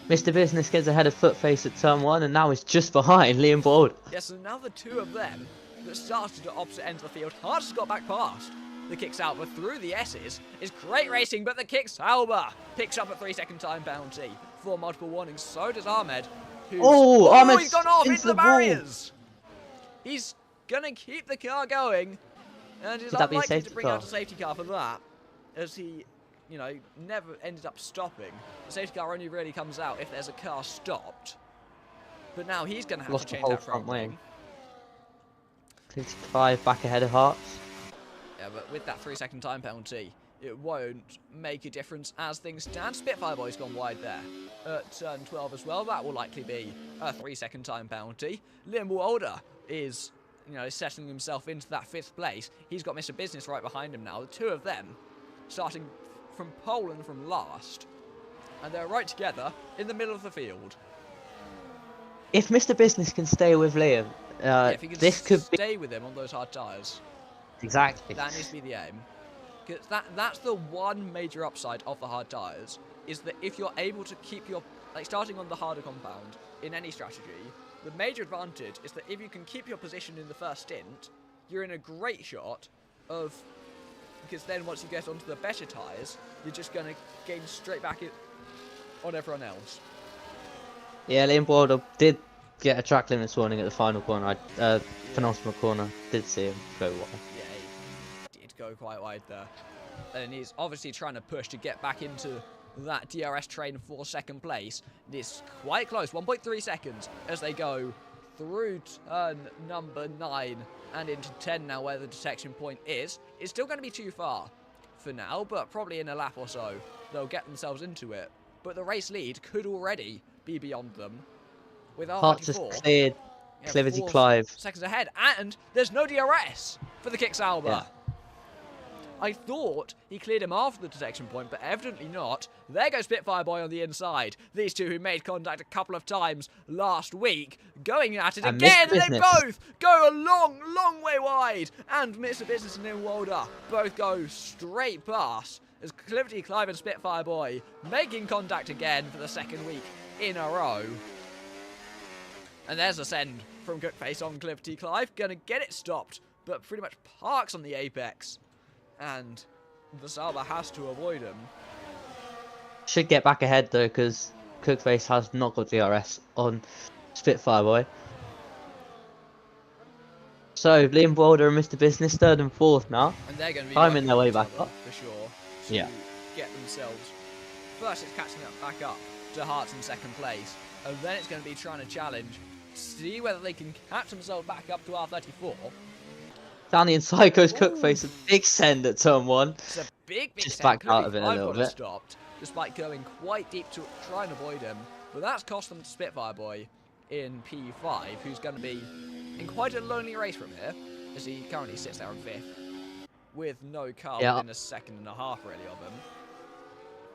Mr. Business gets ahead of Footface at turn 1 and now is just behind Liam Boulder. Yes, so now the two of them that started at opposite ends of the field. Hart has got back past the Kick Sauber through the S's. It's great racing, but the Kick Sauber picks up a 3-second time penalty for multiple warnings. So does Ahmed. Ahmed's he's gone off into the wall. barriers. He's going to keep the car going. And is unlikely to bring out a safety car for that, as he, you know, never ended up stopping. The safety car only really comes out if there's a car stopped. But now he's going to have to change that front wing. 55 back ahead of Hearts. Yeah, but with that 3-second time penalty, it won't make a difference as things stand. Spitfire Boy's gone wide there at turn 12 as well. That will likely be a 3-second time penalty. Liam Wilder is, you know, settling himself into that 5th place. He's got Mr. Business right behind him now. The two of them starting from pole and from last. And they're right together in the middle of the field. If Mr. Business can stay with Liam, if he can this could stay with him on those hard tyres. Exactly. That needs to be the aim. Because that's the one major upside of the hard tyres, is that if you're able to keep your, like starting on the harder compound in any strategy, the major advantage is that if you can keep your position in the first stint, you're in a great shot of, because then once you get onto the better tyres, you're just going to gain straight back on everyone else. Yeah, Liam Boulder did get a track limits warning at the final corner. Penultimate corner. Did see him go wide. Yeah, he did go quite wide there. And he's obviously trying to push to get back into that DRS train for second place. It's quite close, 1.3 seconds as they go through turn number 9 and into 10 now where the detection point is. It's still going to be too far for now, but probably in a lap or so they'll get themselves into it. But the race lead could already be beyond them. With Hearts has R34 cleared Cliverty Clive. seconds ahead, and there's no DRS for the Kick Sauber. Yeah. I thought he cleared him after the detection point, but evidently not. There goes Spitfire Boy on the inside. These two who made contact a couple of times last week, going at it And again, Mr. and they both go a long, long way wide. And Mr. Business and Liam Wilder both go straight past as Cliverty Clive and Spitfire Boy making contact again for the second week in a row. And there's a send from Cookface on Cliverty Clive, gonna get it stopped, but pretty much parks on the apex. And the Sauber has to avoid him. Should get back ahead though, because Cookface has not got DRS on Spitfire Boy. So Liam Boulder and Mr. Business 3rd and 4th now. And they're going to be climbing their way back up up. for sure. To Yeah. get themselves. First, it's catching up back up to Hearts in 2nd place, and then it's going to be trying to challenge, see whether they can catch themselves back up to R34. Down the inside goes Cookface, a big send at turn 1. It's a big Just send. backed out of it a I've little got it bit. stopped, despite going quite deep to try and avoid him. But that's cost them Spitfire Boy in P5, who's going to be in quite a lonely race from here, as he currently sits there on 5th, with no car within a second and a half really of him.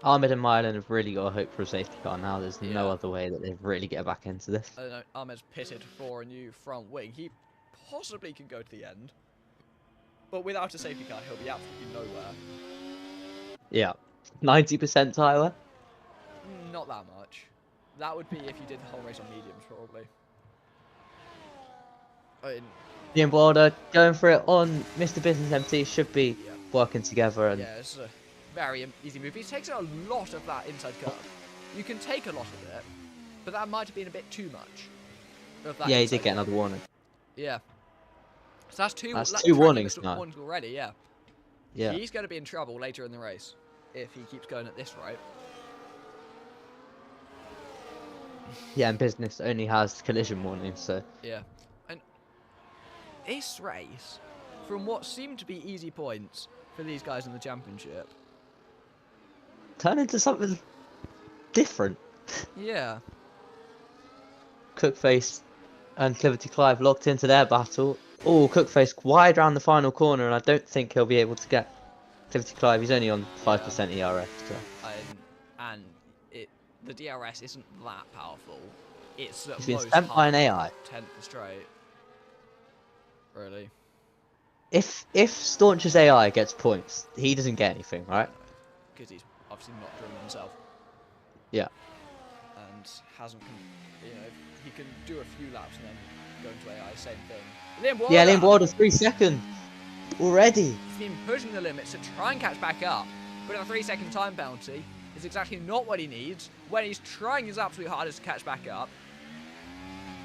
Ahmed and Mylan have really got to hope for a safety car now. There's Yeah. no other way that they really get back into this. I don't know, Ahmed's pitted for a new front wing. He possibly can go to the end, but without a safety car, he'll be absolutely nowhere. Yeah. 90% Tyler. Not that much. That would be if you did the whole race on mediums, probably. I mean, Liam Boulder going for it on Mr. Business MT should be yeah. working together. And Yeah, it's a very easy move. He takes a lot of that inside curve. You can take a lot of it, but that might have been a bit too much. Of that Yeah, he inside did get corner. another warning. Yeah. So that's two. That's like, two track warnings limits now. warnings already. Yeah. Yeah. He's going to be in trouble later in the race if he keeps going at this rate. Yeah, and business only has collision warnings, so Yeah. And this race, from what seemed to be easy points for these guys in the championship. turn into something different. Yeah. Cookface and Cliverty Clive locked into their battle. Oh, Cookface wide round the final corner, and I don't think he'll be able to get Cliverty Clive. He's only on 5% ERS. So. And the DRS isn't that powerful. It's at He's been most sent by an half, AI. 10th straight. Really? If Staunch's AI gets points, he doesn't get anything, right? Because he's obviously not driven himself. Yeah. And hasn't, he can do a few laps and then go into AI, same thing. Liam Wilder, Yeah, Liam Wilder 3 seconds already. he's been pushing the limits to try and catch back up, but a 3-second time penalty is exactly not what he needs when he's trying his absolute hardest to catch back up.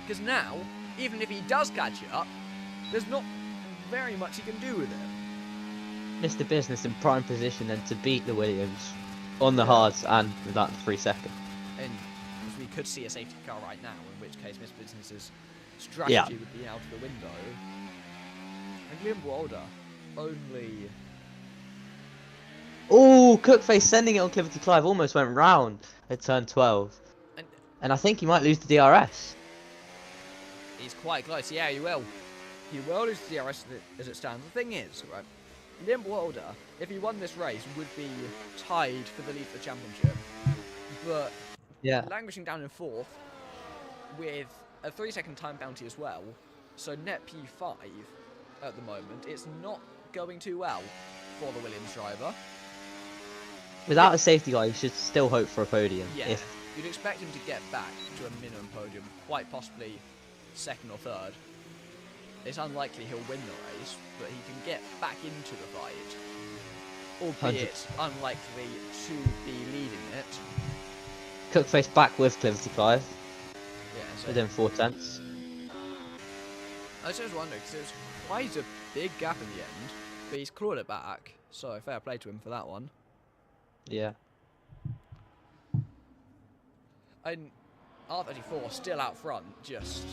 Because now, even if he does catch up, there's not very much he can do with it. Mr. Business in prime position then to beat the Williams on the hards and with that 3 seconds. And we could see a safety car right now, in which case Miss Business's strategy would be out of the window. And Liam Wilder only... Oh, Cookface sending it on Cliverty Clive almost went round at turn 12. And And I think he might lose the DRS. he's quite close. Yeah, he will. He will lose the DRS as it stands. The thing is, right, Liam Wilder, if he won this race, would be tied for the lead for the championship. But Yeah. languishing down in 4th with a 3-second time bounty as well, so net P5 at the moment, it's not going too well for the Williams driver. Without a safety car, you should still hope for a podium. Yeah, If you'd expect him to get back to a minimum podium, quite possibly 2nd or 3rd. It's unlikely he'll win the race, but he can get back into the fight, albeit unlikely to be leading it. Cookface back with Cliverty Clive Yeah, so within 4 tenths. I was just wondering, because it was quite a big gap in the end, but he's clawed it back, so fair play to him for that one. Yeah. And R34 still out front, just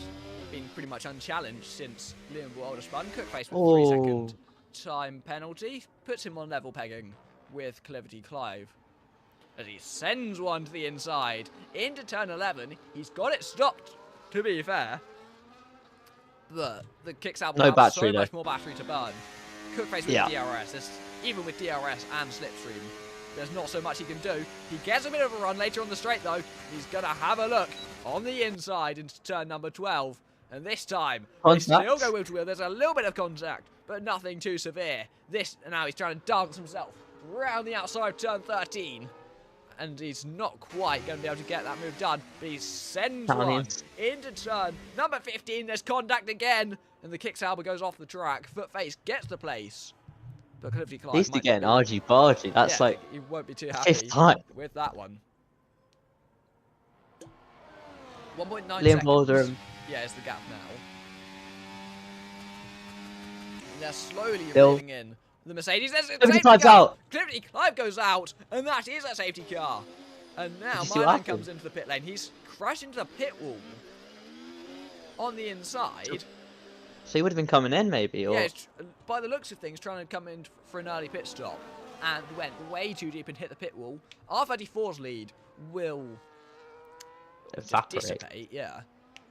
been pretty much unchallenged since Liam Wilder spun. Cookface with a 3-second time penalty, puts him on level pegging with Cliverty Clive. As he sends one to the inside, into turn 11, he's got it stopped, to be fair. But the kicks out will No have battery, so much though. more battery to burn. Cookface with DRS, even with DRS and Slipstream, there's not so much he can do. He gets a bit of a run later on the straight though. He's going to have a look on the inside into turn number 12. And this time, they still go wheel to wheel. There's a little bit of contact, but nothing too severe. Now he's trying to dance himself round the outside of turn 13. And he's not quite going to be able to get that move done. But he sends one into turn number 15. There's contact again. And the Kicksauber goes off the track. Footface gets the place. But Cliverty Clive He's getting argy bargy. That's like he won't be too happy 5th time. with that one. 1.9 Liam seconds. Wilder. Yeah, it's the gap now. And they're slowly Still- reeling in. The Mercedes, there's a Cliverty safety Clive's car. out. Cliverty Clive goes out, and that is a safety car. And now Did you see what Mylan happened? comes into the pit lane. He's crashed into the pit wall on the inside. So he would have been coming in maybe, or Yeah, by the looks of things, trying to come in for an early pit stop and went way too deep and hit the pit wall. R34's lead will just evaporate. dissipate, yeah,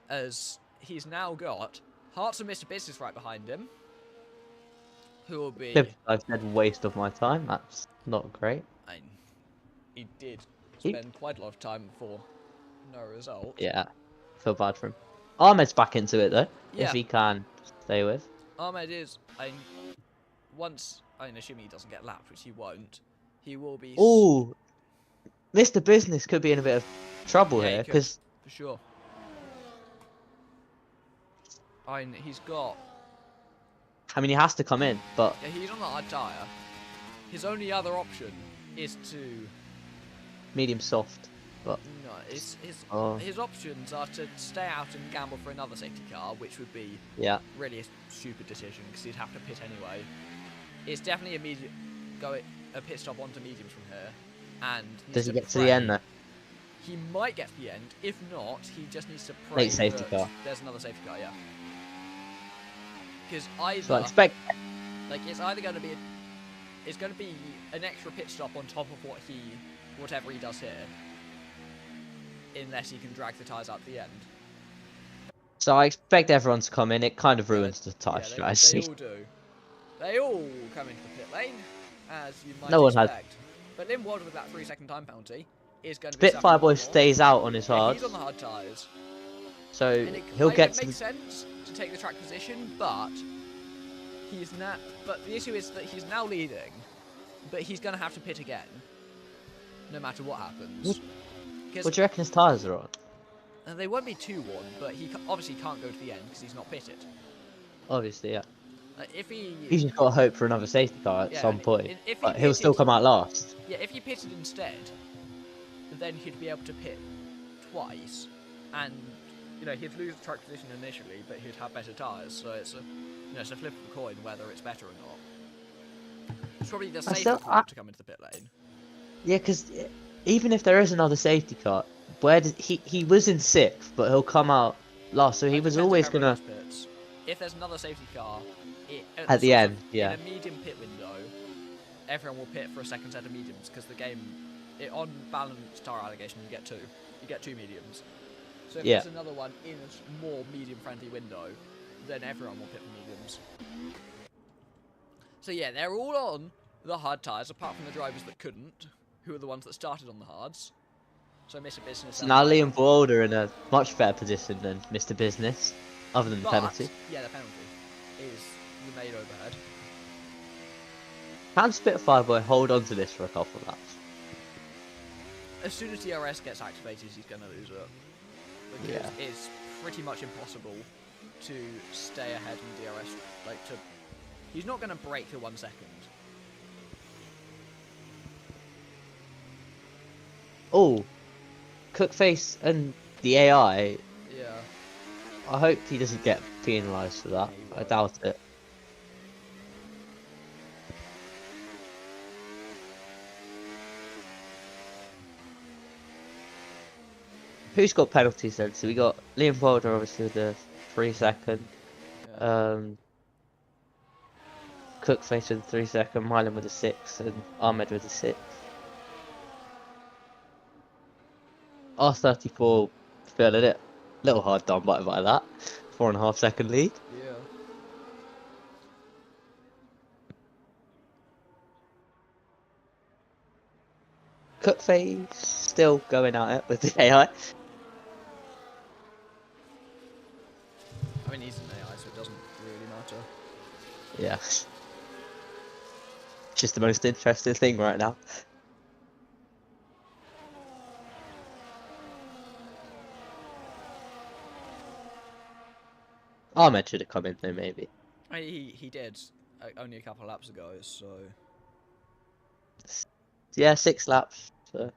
as he's now got Hearts and Mr. Business right behind him, who will be... I've said waste of my time. That's not great. And he did spend quite a lot of time for no result. Yeah, feel bad for him. Ahmed's back into it though, Yeah. if he can stay with. Ahmed is, assuming he doesn't get lapped, which he won't, he will be... Oh, Mr. Business could be in a bit of trouble Yeah, he here could. because For sure. He's got... I mean he has to come in, but Yeah, he's on the hard tyre. His only other option is to... medium soft. But No, oh his options are to stay out and gamble for another safety car, which would be yeah, really a stupid decision because he'd have to pit anyway. It's definitely a pit stop onto mediums from here, and does he to get to pray. the end though? He might get to the end. If not, he just needs to pray Late safety that car. there's another safety car. Yeah, because either So I expect. it's either going to be an extra pit stop on top of whatever he does here, unless he can drag the tyres out at the end. So I expect everyone to come in. It kind of ruins the tyre They strategy. all do. They all come into the pit lane, as you might No one has. expect. But Limwald with that 3-second time penalty is going to be Spitfire Boy more. stays out on his Yeah, hards, he's on the hard tyres. so And it he'll kind get of to. makes sense to take the track position, but he's not. But the issue is that he's now leading, but he's going to have to pit again, no matter what happens. What do you reckon his tyres are on? They won't be 2-1, but he obviously can't go to the end because he's not pitted. Obviously, yeah. If he, He's just got to hope for another safety car at Yeah, some point, if he but he'll still pitted- come out last. yeah, if he pitted instead, then he'd be able to pit twice, and he'd lose the track position initially, but he'd have better tyres. So it's a flip of a coin whether it's better or not. It's probably the safer route to come into the pit lane. Yeah, because even if there is another safety car, where does he was in 6th, but he'll come out last, so he It was depends on always how everyone gonna. else pits. If there's another safety car, At the end, yeah. in a medium pit window, everyone will pit for a second set of mediums because the game, on balanced tyre allocation, you get two mediums. So if Yeah. there's another one in a more medium-friendly window, then everyone will pit for mediums. So yeah, they're all on the hard tyres, apart from the drivers that couldn't, who are the ones that started on the hards. So Mr. Business. So now Liam Boulder in a much better position than Mr. Business, other than the But, penalty. yeah, the penalty is the made overhead. Can Spitfire Boy hold on to this for a couple of laps? As soon as DRS gets activated, he's going to lose it. Because Yeah. it's pretty much impossible to stay ahead in DRS. He's not going to break the 1 second. Oh, Cookface and the AI. Yeah. I hope he doesn't get penalised for that. I doubt it. Who's got penalties then? So we got Liam Boulder obviously with the 3-second. Yeah. Cookface with the 3-second, Milan with a 6, and Ahmed with a 6. R34 feeling it. Little hard done by that. 4.5 second lead. Yeah. Cookface still going at it with the AI. I mean, he's an AI, so it doesn't really matter. Yeah. Just the most interesting thing right now. Ahmed should have come in though, maybe. He did only a couple of laps ago, so. Yeah, 6 laps. So.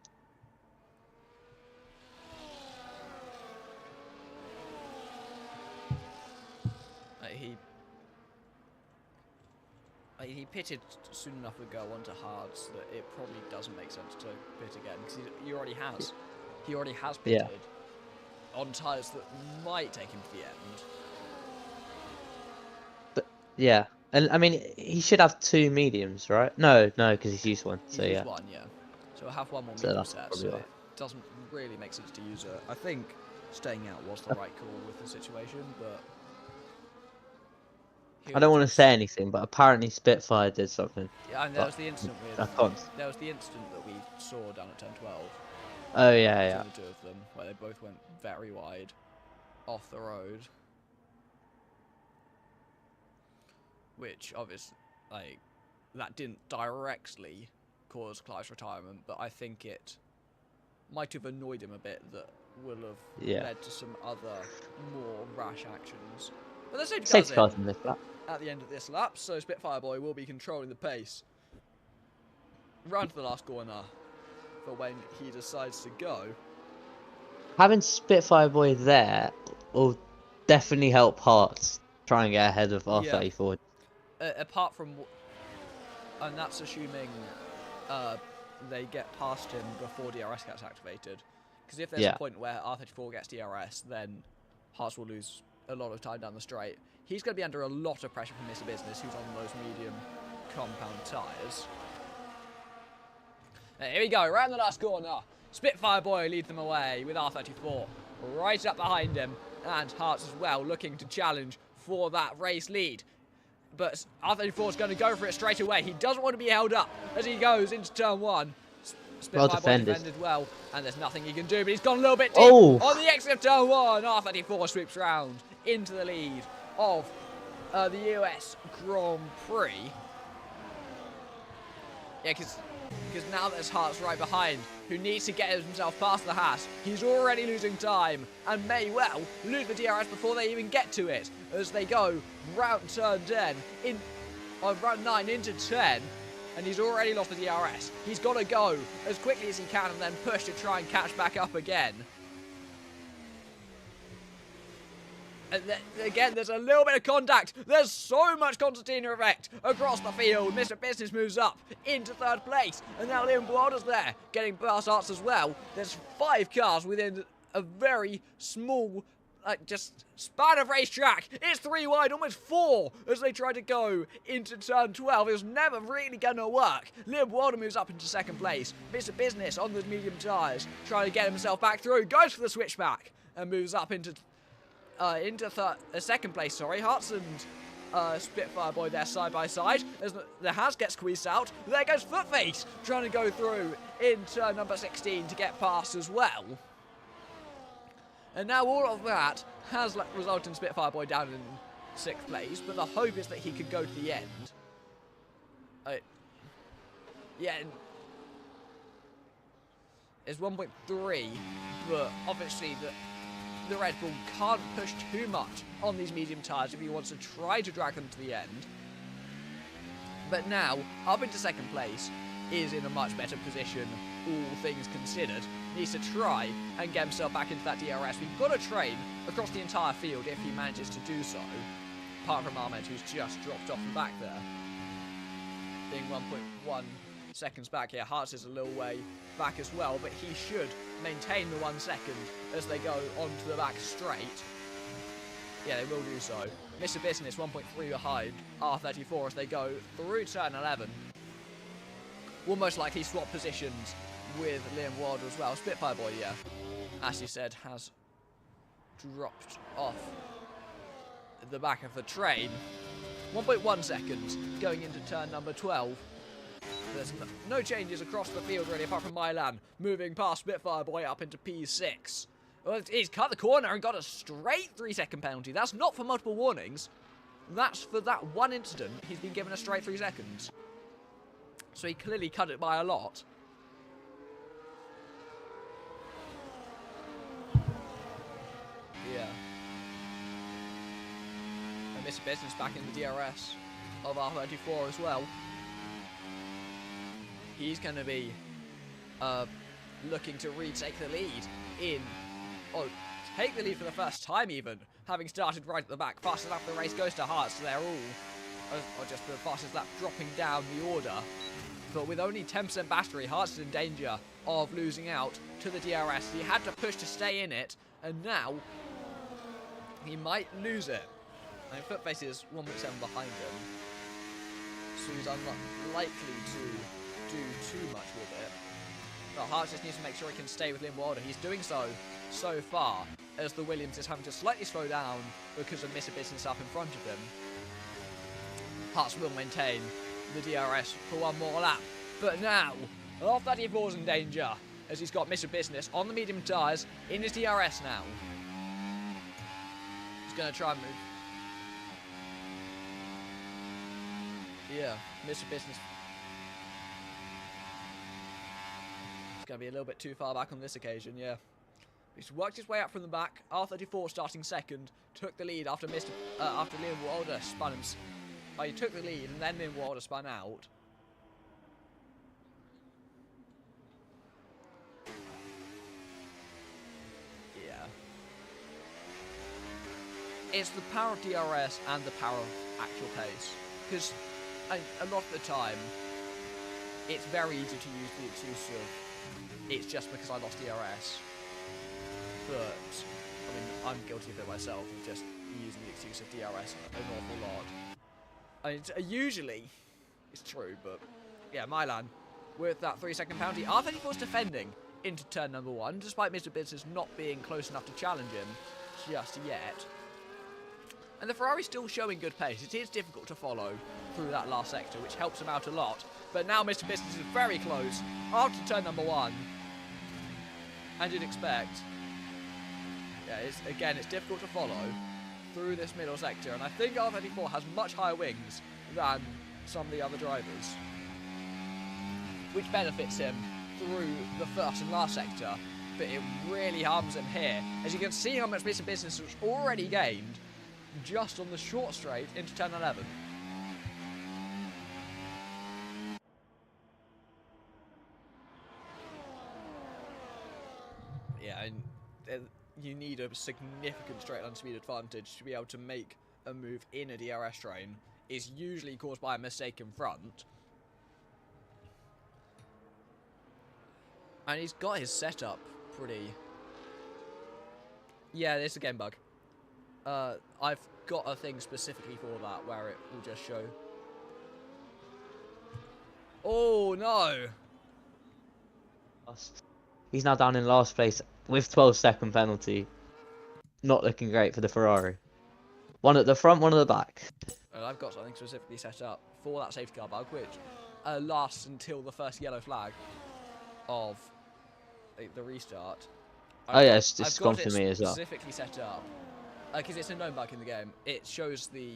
He pitted soon enough to go onto hards that it probably doesn't make sense to pit again because he already has. He already has pitted on tyres that might take him to the end. But yeah, and I mean he should have 2 mediums, right? No, because he's used one. So He's yeah. used one, yeah. So we'll have one more So medium that's set, probably so why. it doesn't really make sense to use it. I think staying out was the right call with the situation, but. I don't want to say anything, but apparently Spitfire did something. Yeah, and there was the incident with. I can't. There was the incident that we saw down at 10-12. Oh yeah. Between the two of them, where they both went very wide off the road. Which, obviously, that didn't directly cause Clive's retirement, but I think it might have annoyed him a bit that will have led to some other more rash actions. But the safety car's in this lap. at the end of this lap, so Spitfire Boy will be controlling the pace round to the last corner for when he decides to go. having Spitfire Boy there will definitely help Hearts try and get ahead of R34. Apart from, and that's assuming they get past him before DRS gets activated. Because if there's a point where R34 gets DRS, then Hearts will lose a lot of time down the straight. He's going to be under a lot of pressure from Mr. Business, who's on those medium compound tyres. Here we go, around the last corner. Spitfire Boy leads them away with R34 right up behind him. And Hearts as well, looking to challenge for that race lead. But R34 is going to go for it straight away. He doesn't want to be held up as he goes into turn 1. Spitfire Boy defended well, and there's nothing he can do, but he's gone a little bit deep on the exit of turn 1. R34 sweeps round into the lead of the US Grand Prix. Yeah, because now there's Hearts right behind, who needs to get himself past the Haas. He's already losing time, and may well lose the DRS before they even get to it, as they go round turn 10, round 9 into 10, and he's already lost the DRS. He's got to go as quickly as he can and then push to try and catch back up again. And again, there's a little bit of contact. There's so much concertina effect across the field. Mr. Business moves up into 3rd place. And now Liam Wilder's there, getting past Hearts as well. There's 5 cars within a very small, just span of racetrack. It's 3 wide, almost 4, as they try to go into turn 12. It was never really going to work. Liam Wilder moves up into 2nd place. Mr. Business on the medium tyres, trying to get himself back through. Goes for the switchback and moves up into 2nd place, sorry. Hearts and Spitfire Boy there side by side as the Haas gets squeezed out. There goes Footface trying to go through into number 16 to get past as well. And now all of that has resulted in Spitfire Boy down in 6th place, but the hope is that he could go to the end. Yeah, it's 1.3, but obviously the Red Bull can't push too much on these medium tyres if he wants to try to drag them to the end. But now, up into 2nd place, is in a much better position, all things considered. Needs to try and get himself back into that DRS. We've got to train across the entire field if he manages to do so, apart from Ahmed, who's just dropped off the back there. Being 1.1 seconds back here. Hearts is a little way back as well, but he should maintain the 1 second as they go onto the back straight. Yeah, they will do so. Mr. Business 1.3 behind R34 as they go through turn 11. Will most likely swap positions with Liam Wilder as well. Spitfire Boy, yeah, as you said, has dropped off the back of the train. 1.1 seconds going into turn number 12. There's no changes across the field really, apart from Milan moving past Spitfire Boy up into P6. Well, he's cut the corner and got a straight 3-second penalty. That's not for multiple warnings. That's for that one incident. He's been given a straight 3 seconds. So he clearly cut it by a lot. Yeah. And Mr. Business back in the DRS of R34 as well. He's going to be looking to retake the lead take the lead for the first time even, having started right at the back. Fastest lap of the race goes to Hearts, so they're all, or just the fastest lap dropping down the order. But with only 10% battery, Hearts is in danger of losing out to the DRS. He had to push to stay in it, and now he might lose it. I mean, Footface is 1.7 behind him, so he's unlikely to do too much with it. But Hearts just needs to make sure he can stay with Liam Wilder. He's doing so far, as the Williams is having to slightly slow down because of Mr. Business up in front of him. Hearts will maintain the DRS for one more lap. But now, R34 is in danger, as he's got Mr. Business on the medium tyres in his DRS now. He's going to try and move. Yeah, Mr. Business. He's going to be a little bit too far back on this occasion, yeah. He's worked his way up from the back. R34 starting second, took the lead after Liam Wilder spun him. He took the lead and then Liam Wilder spun out. it's the power of DRS and the power of actual pace. Because a lot of the time, it's very easy to use the excuse of it's just because I lost DRS. But I mean, I'm guilty of it myself, of just using the excuse of DRS an awful lot. I mean, usually it's true, but yeah, Milan with that 3-second penalty. R34's defending into turn number 1, despite Mr. Business not being close enough to challenge him just yet. And the Ferrari's still showing good pace. It is difficult to follow through that last sector, which helps him out a lot. But now Mr. Business is very close after turn number 1. And you'd expect, yeah, it's difficult to follow through this middle sector. And I think R34 has much higher wings than some of the other drivers, which benefits him through the first and last sector. But it really harms him here. As you can see how much Mr. Business has already gained just on the short straight into turn 11. Yeah, and you need a significant straight line speed advantage to be able to make a move in a DRS train. Is usually caused by a mistake in front. And he's got his setup pretty... Yeah, it's a game bug. I've got a thing specifically for that where it will just show. Oh no! He's now down in last place with 12-second penalty. Not looking great for the Ferrari. One at the front, one at the back. And I've got something specifically set up for that safety car bug, which lasts until the first yellow flag of the restart. Oh yeah, it's gone for me as well. Specifically set up because it's a known bug in the game. It shows the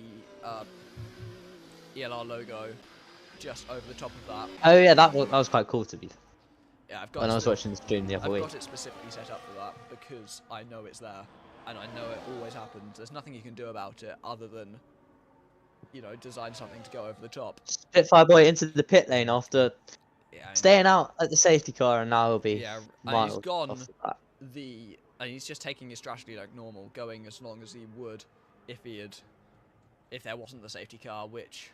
ELR logo just over the top of that. Oh yeah, that was quite cool to be. Yeah, I've got. When I was watching the stream the other week. I've got it specifically set up for that because I know it's there and I know it always happens. There's nothing you can do about it other than, you know, design something to go over the top. Spitfire boy into the pit lane after staying out at the safety car, and now he'll be and he's gone and he's just taking his strategy like normal, going as long as he would if there wasn't the safety car, which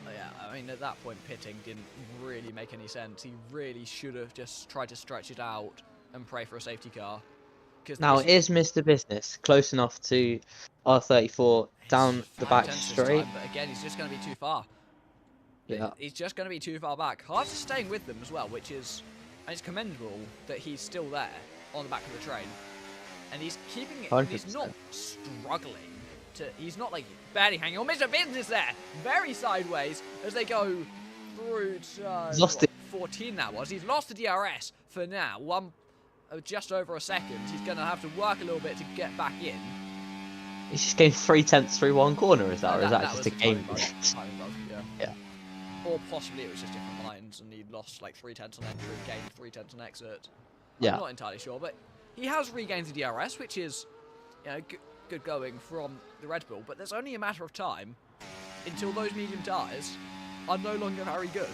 yeah, I mean at that point pitting didn't really make any sense. He really should have just tried to stretch it out and pray for a safety car. Now is Mr. Business close enough to R34 down the back straight? Time, but again, he's just going to be too far. Yeah, he's just going to be too far back. Haas is staying with them as well, which is, and it's commendable that he's still there on the back of the train, and he's keeping it. 100%. He's not struggling to. He's not like barely hanging on. Mr. Business there, very sideways as they go through to 14. That was. He's lost the DRS for now. Just over a second. He's going to have to work a little bit to get back in. He's just gained 3/10 through one corner, is that? Or is that just a game? Timing bug, yeah. Or possibly it was just different lines and he lost like 3/10 on entry, gained 3/10 on exit. Yeah. I'm not entirely sure, but he has regained the DRS, which is, you know, good going from the Red Bull. But there's only a matter of time until those medium tyres are no longer very good.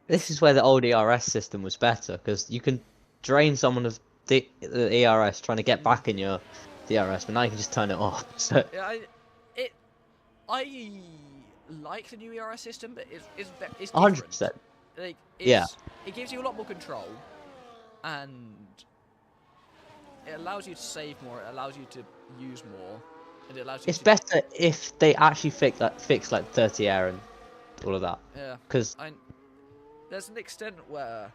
This is where the old ERS system was better, because you can drain someone of the ERS trying to get back in your DRS, but now you can just turn it off. So yeah, I like the new ERS system, but it's 100%. Like, yeah, it gives you a lot more control, and it allows you to save more. It allows you to use more, and it allows you. It's better if they actually fix like 30 air and all of that. Yeah, because there's an extent where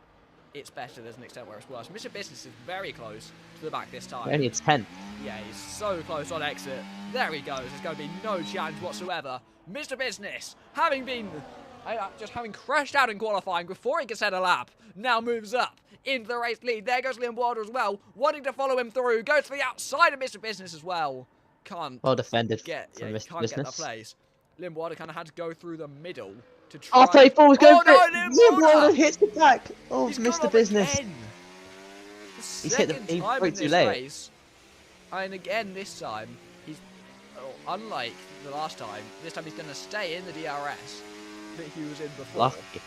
it's better, there's an extent where it's worse. Mr. Business is very close to the back this time. Only 10th. Yeah, he's so close on exit. There he goes. There's going to be no challenge whatsoever. Mr. Business, having crashed out in qualifying before he could set a lap, now moves up into the race lead. There goes Liam Wilder as well, wanting to follow him through. Goes to the outside of Mr. Business as well. Well defended from Mr. Mr. Business. Get that place. Liam Wilder kind of had to go through the middle to try. R34 was going for it. Liam Wilder hits the back of He's Mr. Business. He's hit he broke too late. Race. And again this time, he's unlike the last time. This time he's going to stay in the DRS that he was in before. Lucky.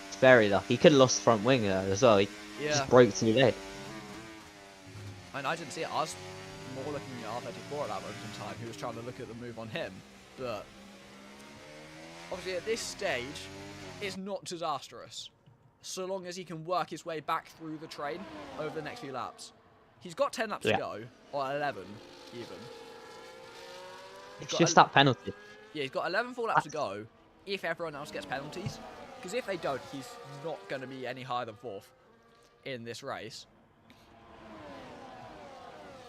It's very lucky. He could have lost the front wing there as well. He just broke too late. And I didn't see it. I was more looking at R34 at that moment in time, who was trying to look at the move on him. But obviously at this stage, it's not disastrous, so long as he can work his way back through the train over the next few laps. He's got 10 laps to go, or 11 even. It's just that penalty. Yeah, he's got 11 full laps to go if everyone else gets penalties. Because if they don't, he's not going to be any higher than 4th in this race.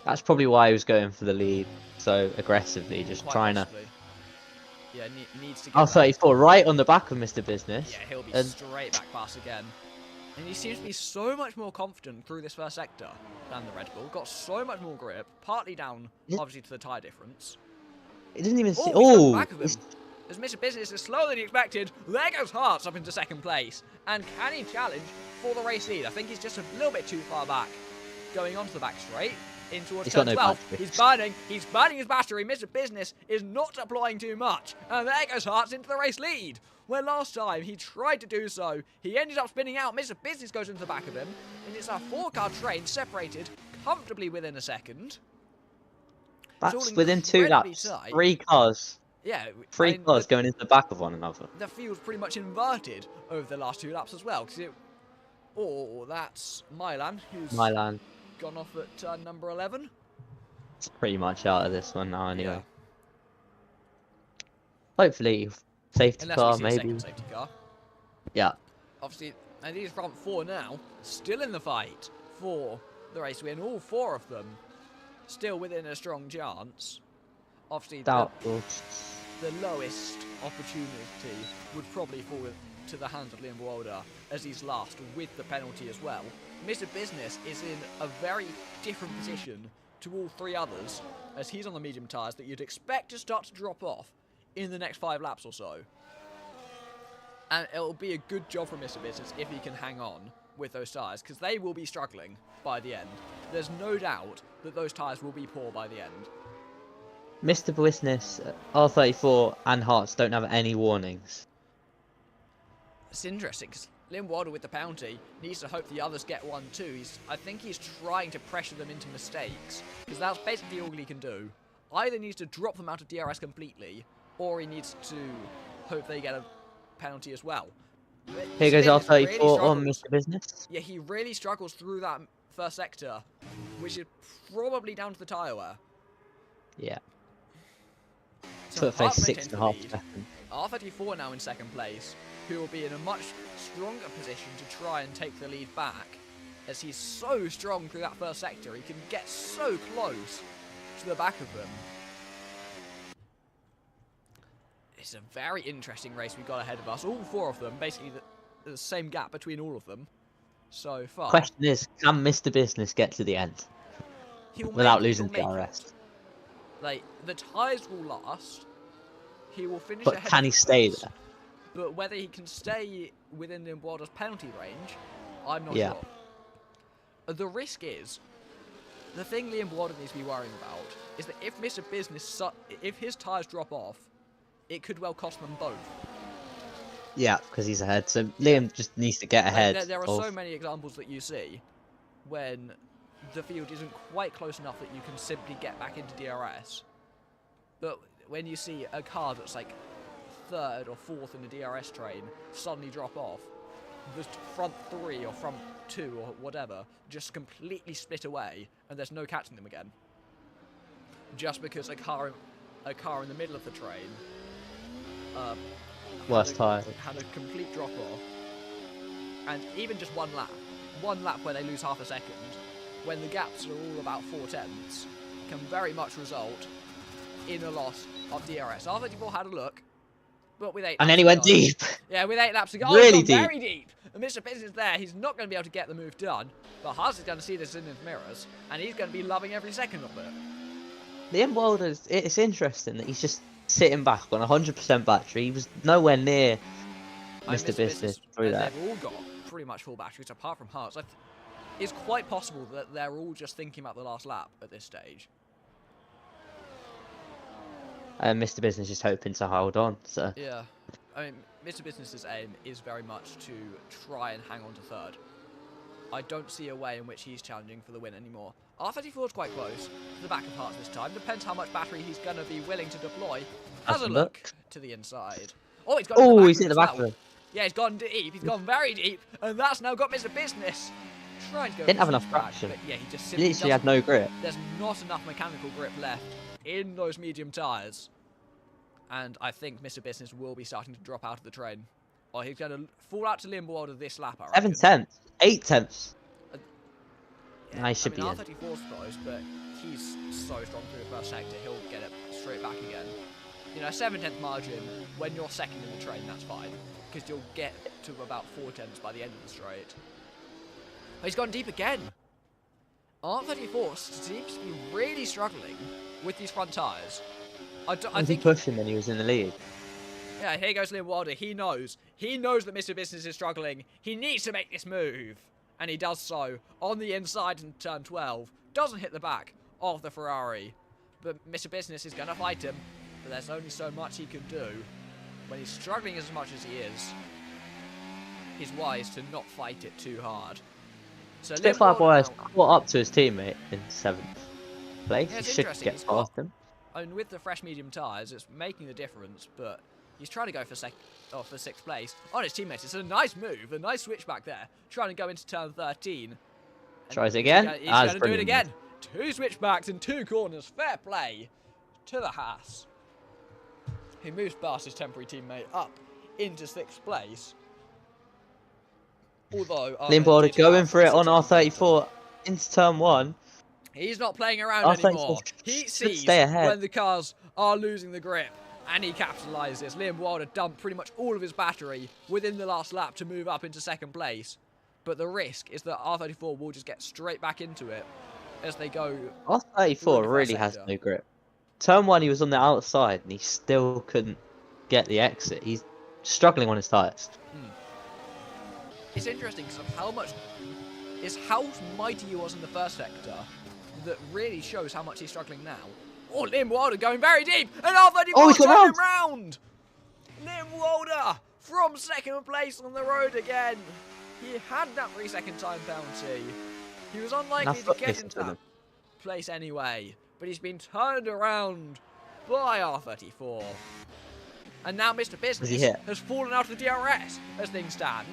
That's probably why he was going for the lead so aggressively, just Quite trying possibly. Yeah, needs to get R34 right on the back of Mr. Business. Yeah, he'll be straight back pass again. And he seems to be so much more confident through this first sector than the Red Bull. Got so much more grip, partly down, obviously, to the tyre difference. It doesn't even see. Oh, back of him. As Mr. Business is slower than he expected, there goes Hearts up into 2nd place. And can he challenge for the race lead? I think he's just a little bit too far back, going onto the back straight. In towards turn 12. He's burning his battery. Mr. Business is not deploying too much. And there goes Hearts into the race lead. Where last time he tried to do so, he ended up spinning out. Mr. Business goes into the back of him. And it's a 4-car train separated comfortably within a second. That's within 2 laps. Tight. 3 cars. Yeah. 3 cars going into the back of one another. The field's pretty much inverted over the last 2 laps as well. That's Milan, who's gone off at turn number 11. It's pretty much out of this one now anyway. Yeah. Hopefully, safety Unless car we see a maybe. second safety car. Yeah. Obviously, and these front 4 now, still in the fight for the race win. All 4 of them still within a strong chance. Obviously, the lowest opportunity would probably fall to the hands of Liam Walder as he's last with the penalty as well. Mr. Business is in a very different position to all 3 others, as he's on the medium tyres that you'd expect to start to drop off in the next 5 laps or so. And it'll be a good job for Mr. Business if he can hang on with those tyres, because they will be struggling by the end. There's no doubt that those tyres will be poor by the end. Mr. Business, R34 and Hearts don't have any warnings. It's interesting, because Liam Wilder with the penalty needs to hope the others get one too. I think he's trying to pressure them into mistakes, because that's basically all he can do. Either needs to drop them out of DRS completely, or he needs to hope they get a penalty as well. Here goes R34 really on Mr. Business. Yeah, he really struggles through that first sector, which is probably down to the tyre wear. Yeah. So Face 6.5 seconds. R34 now in 2nd place, who will be in a much stronger position to try and take the lead back, as he's so strong through that first sector. He can get so close to the back of them. It's a very interesting race we've got ahead of us. All 4 of them, basically the same gap between all of them so far. Question is, can Mr. Business get to the end without losing DRS? Like, the tyres will last. He will finish but ahead. Can he stay there? But whether he can stay within Liam Wilder's penalty range, I'm not sure. The risk is, the thing Liam Wilder needs to be worrying about is that if Mr. Business, if his tyres drop off, it could well cost them both. Yeah, because he's ahead. So Liam just needs to get ahead. There are so many examples that you see when the field isn't quite close enough that you can simply get back into DRS. But when you see a car that's like 3rd or 4th in the DRS train suddenly drop off, the front 3 or front 2 or whatever just completely split away, and there's no catching them again. Just because a car in the middle of the train had a complete drop off, and even just one lap where they lose half a second, when the gaps are all about 4/10ths, can very much result in a loss of DRS. R34 had a look, but with 8 laps and then he went deep. Yeah, with 8 laps to go. Really deep. Very deep. And Mr. Business there, he's not going to be able to get the move done, but Haas is going to see this in his mirrors, and he's going to be loving every second of it. Liam Wilder's, it's interesting that he's just sitting back on 100% battery. He was nowhere near Mr. Business through that. They've all got pretty much full batteries, apart from Haas. It's quite possible that they're all just thinking about the last lap at this stage. And Mr. Business is hoping to hold on. So yeah, I mean, Mr. Business's aim is very much to try and hang on to 3rd. I don't see a way in which he's challenging for the win anymore. R34 is quite close to the back of Hearts this time. Depends how much battery he's going to be willing to deploy. Has a look to the inside. Oh, he's got Oh, the he's hit the back of him. Yeah, he's gone deep. He's gone very deep. And that's now got Mr. Business. Trying to go Didn't have enough back, traction. but yeah, he just simply Literally had no grip. There's not enough mechanical grip left in those medium tyres. And I think Mr. Business will be starting to drop out of the train. Or he's going to fall out to Liam Wilder this lap, I reckon. 7/10. 8/10. Yeah, Nah, he should I mean, be in. R34's close, but he's so strong through the first sector, he'll get it straight back again. You know, 7/10 margin, when you're second in the train, that's fine. Because you'll get to about 4/10 by the end of the straight. But he's gone deep again. R34 seems to be really struggling with these front tyres. I Was think he pushing when he was in the lead? Yeah, here goes Liam Wilder. He knows. He knows that Mr. Business is struggling. He needs to make this move. And he does so on the inside in turn 12. Doesn't hit the back of the Ferrari. But Mr. Business is going to fight him. But there's only so much he can do. When he's struggling as much as he is, he's wise to not fight it too hard. So Spitfire Boy has caught up to his teammate in 7th place. Yeah, He it's should interesting. get He's got- past him. And with the fresh medium tyres, it's making the difference, but he's trying to go for 6th place on his teammates. It's a nice move, a nice switch back there, trying to go into turn 13. And Tries again. He's That's going to do it brilliant. again. 2 switchbacks and 2 corners. Fair play to the Haas. He moves past his temporary teammate up into 6th place. Although Liam Wilder going for it on R34 into turn 1. he's not playing around R34 anymore. He should sees stay ahead. when the cars are losing the grip, and he capitalises. Liam Wilder dumped pretty much all of his battery within the last lap to move up into 2nd place. But the risk is that R34 will just get straight back into it as they go. R34 the really first has sector. no grip. Turn 1 he was on the outside and he still couldn't get the exit. He's struggling on his tyres. It's interesting because of how mighty he was in the first sector that really shows how much he's struggling now. Oh, Liam Wilder going very deep, and R34 Oh, he's got turned him round. Liam Wilder from 2nd place on the road again. He had that 3-second time penalty. He was unlikely to get into that place anyway, but he's been turned around by R34. And now Mr. Business has fallen out of the DRS as things stand.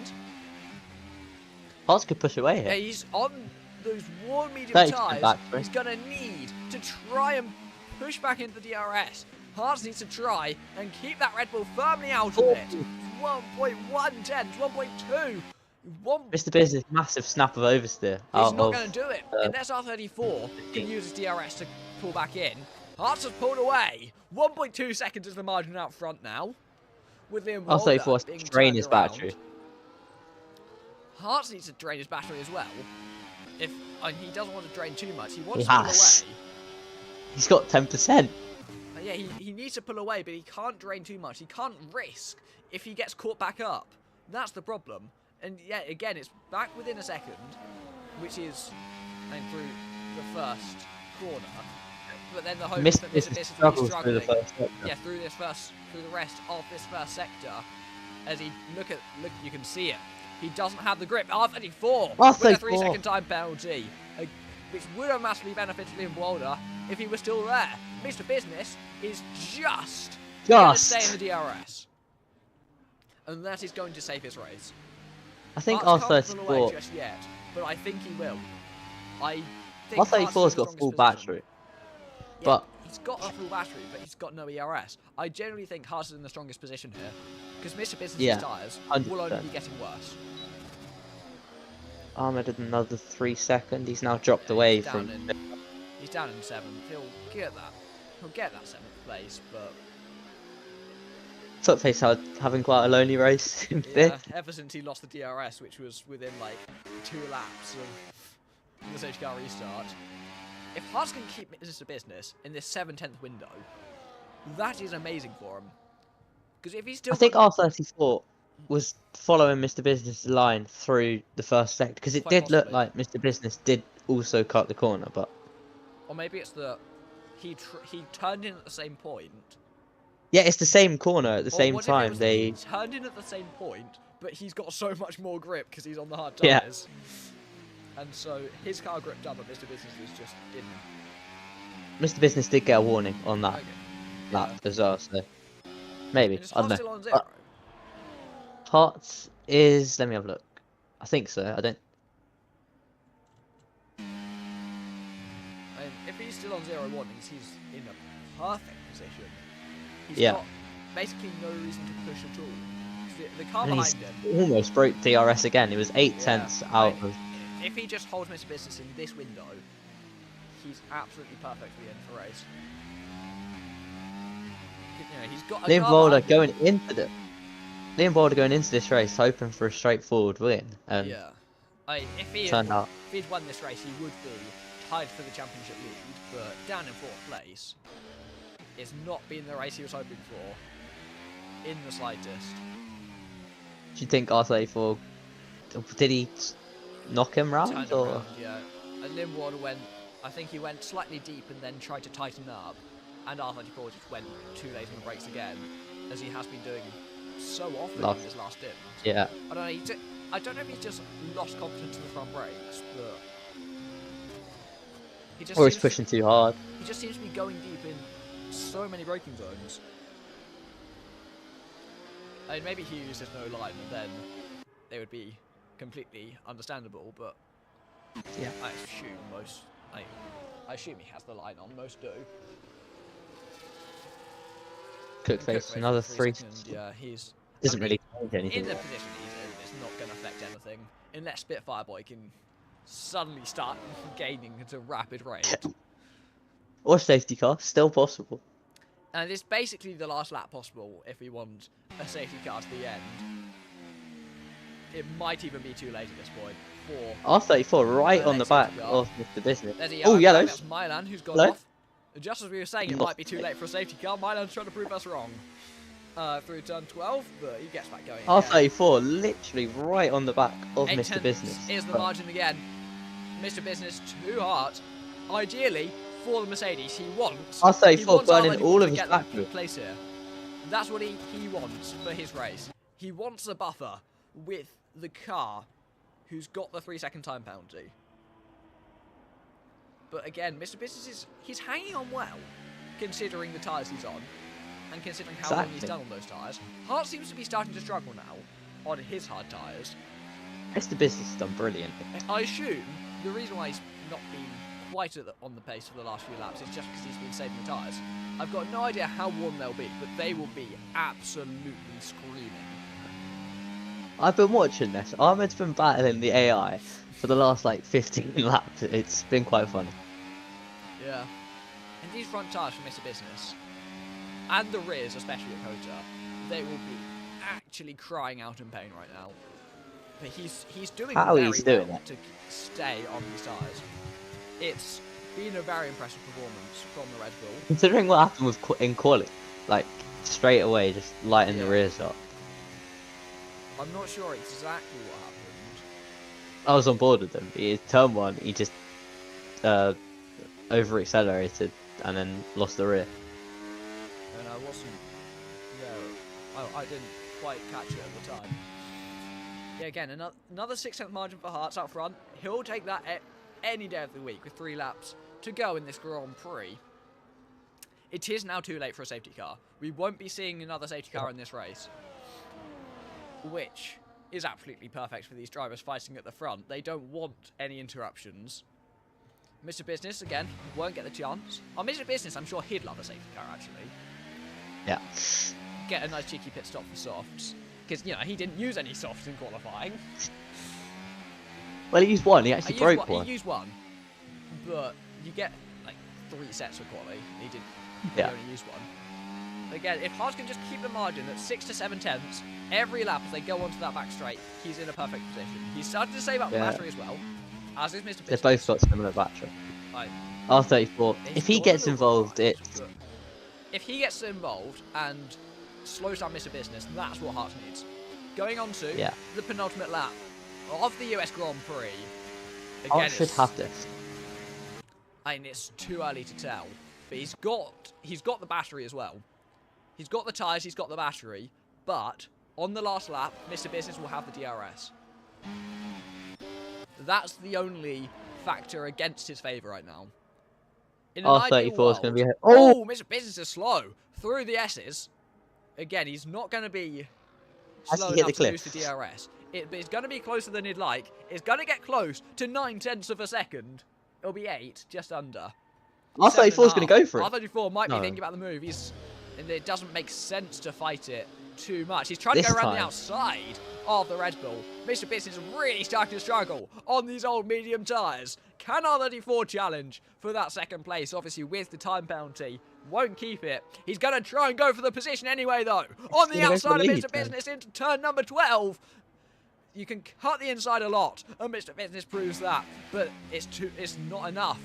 Hearts could push away Yeah, here. he's on those warm medium 30% tyres. back, right? He's going to need to try and push back into the DRS. Hearts needs to try and keep that Red Bull firmly out of it. 1.1 1.2. Mr. Business, massive snap of oversteer. He's not going to do it. Unless R34 can use his DRS to pull back in. Hearts has pulled away. 1.2 seconds is the margin out front now. With Liam Wilder R34 has being to drain turned his around. battery. Hearts needs to drain his battery as well. If he doesn't want to drain too much, he wants He to pull has. away. He's got 10%. Yeah, he needs to pull away, but he can't drain too much. He can't risk if he gets caught back up. That's the problem. And yeah, again, it's back within a second, which is through the first corner. But then the hope is Mr. that Mr. Business Business will be struggles through the struggling. first sector. Yeah, through the rest of this first sector. As he look, you can see it. He doesn't have the grip. R34 with a 3-second time penalty, which would have massively benefited Liam Wilder if he was still there. Mr. Business is just going to stay in the DRS, and that is going to save his race. I think Hearts can't pull away R34. just yet, but I think he will. I think Hearts is R34's in the got strongest full position. battery. Yeah, But he's got a full battery, but he's got no ERS. I generally think Haas is in the strongest position here, because Mr. Business's tyres will only 100%. be getting worse. Ahmed had another 3 seconds. He's now dropped away he's from. He's down in 7th. He'll get that. He'll get that 7th place, but Top face having quite a lonely race in yeah, 5th. ever since he lost the DRS, which was within like 2 laps of the safety car restart. If Haas can keep Mr. Business in this 7/10 window, that is amazing for him. Because if he's still, I think R34 was following Mr. Business' line through the first sector because it Quite did look possibly. like Mr. Business did also cut the corner, but or maybe it's that he turned in at the same point. yeah, it's the same corner at the Or same what if it time. was that They he turned in at the same point, but he's got so much more grip because he's on the hard Yeah. tyres. And so his car gripped up, but Mr. Business's just didn't. Mr. Business did get a warning on that Okay. lap Yeah. as well, so maybe. And is I don't Hart know. still on 0? Hearts is. Let me have a look. I think so. I don't. And if he's still on 0 warnings, he's in a perfect position. He's Yeah. got basically no reason to push at all. The car And behind he's him, almost broke DRS again. It was 8 tenths out of. if he just holds Mr. Business in this window, he's absolutely perfect for the end of the race. You know, he's got a Liam car Boulder behind him. going into the. Liam Boulder going into this race hoping for a straightforward win, and Yeah. If he turned out. if he'd won this race, he would be tied for the championship lead, but down in 4th place. It's not been the race he was hoping for in the slightest. Do you think R34 did he knock him round Turned or? around, yeah. And Limward went, I think he went slightly deep and then tried to tighten up, and R34 just went too late on the brakes again, as he has been doing so often in his last stint. Yeah. I don't know. I don't know if he's just lost confidence in the front brakes, but he just Or he's seems pushing too hard. He just seems to be going deep in so many braking zones. I mean, maybe he uses no line, and then they would be completely understandable. But Yeah. I assume most. I assume he has the line on. Most do. Cookface, another 3. Seconds, yeah, he's Doesn't really change anything. in the position he's in. It's not going to affect anything unless Spitfire Boy can suddenly start gaining at a rapid rate. Or safety car, still possible. And it's basically the last lap possible if we want a safety car to the end. It might even be too late at this point for... R34 right The on the next back safety car. of Mr. Business. There's a Oh, yellow flag, yellows. That's Milan who's gone Hello? off. Just as we were saying, it Not might be too late for a safety car. Milan's trying to prove us wrong. Through turn 12, but he gets back going again. R34 literally right on the back of 8 Mr. tenths Business. is the But margin again. Mr. Business to Hart. Ideally, for the Mercedes, he wants... R34 he wants burning R34 all to of his get the battery. place here. That's what he wants for his race. He wants a buffer with the car who's got the 3-second time penalty. But again, Mr. Business he's hanging on well, considering the tyres he's on, and considering how long he's Exactly. done on those tyres. Hart seems to be starting to struggle now on his hard tyres. Mr. Business has done brilliant. I assume the reason why he's not been quite on the pace for the last few laps is just because he's been saving the tyres. I've got no idea how warm they'll be, but they will be absolutely screaming. I've been watching this. Ahmed's been battling the AI for the last like 15 laps. It's been quite funny. Yeah. And these front tyres for Mr. Business, and the rears, especially at Kota, they will be actually crying out in pain right now. But he's doing How very he's doing well it. to stay on these tyres. It's been a very impressive performance from the Red Bull. Considering what happened with in quali, like straight away just lighting the Yeah. rears up. I'm not sure exactly what happened. I was on board with him. Turn 1, he just over accelerated and then lost the rear. And I wasn't there. I didn't quite catch it at the time. Yeah, again, another 6-tenth margin for Hearts up front. He'll take that any day of the week with 3 laps to go in this Grand Prix. It is now too late for a safety car. We won't be seeing another safety car in this race, which is absolutely perfect for these drivers fighting at the front. They don't want any interruptions. Mr. Business, again, won't get the chance. On Mr. Business, I'm sure he'd love a safety car, actually. Yeah. Get a nice cheeky pit stop for softs. Because, you know, he didn't use any softs in qualifying. Well, he used one. He actually broke one. He used one. But you get, like, 3 sets of quali. He didn't. Yeah. He only used one. Again, if Haas can just keep the margin at 6 to 7 tenths, every lap as they go onto that back straight, he's in a perfect position. He's starting to save up the Yeah. battery as well, as is Mr. They've Business. both got similar battery. Like, R34. If he he's gets got a involved, little it's but if he gets involved and slows down Mr. Business, that's what Hearts needs. Going on to Yeah. the penultimate lap of the US Grand Prix. Again, Hart should it's- have this. I mean, it's too early to tell, but he's got the battery as well. He's got the tyres, he's got the battery, but on the last lap, Mr. Business will have the DRS. That's the only factor against his favour right now. In an ideal R34 world, is going to be. oh, Mr. Business is slow through the S's. Again, he's not going to be Has slow he hit enough the to lose cliff? the DRS. It's going to be closer than he'd like. It's going to get close to 9/10 of a second. It'll be 8, just under. R34 is going to go for it. R34 might be No. thinking about the move. And it doesn't make sense to fight it too much. He's trying to This go around the time. outside of the Red Bull. Mr. Business is really starting to struggle on these old medium tyres. Can R34 challenge for that second place? Obviously, with the time penalty, won't keep it. He's going to try and go for the position anyway, though. On the gonna go for outside the of lead, Mr. man. Business into turn number 12. You can cut the inside a lot, and Mr. Business proves that, but it's not enough.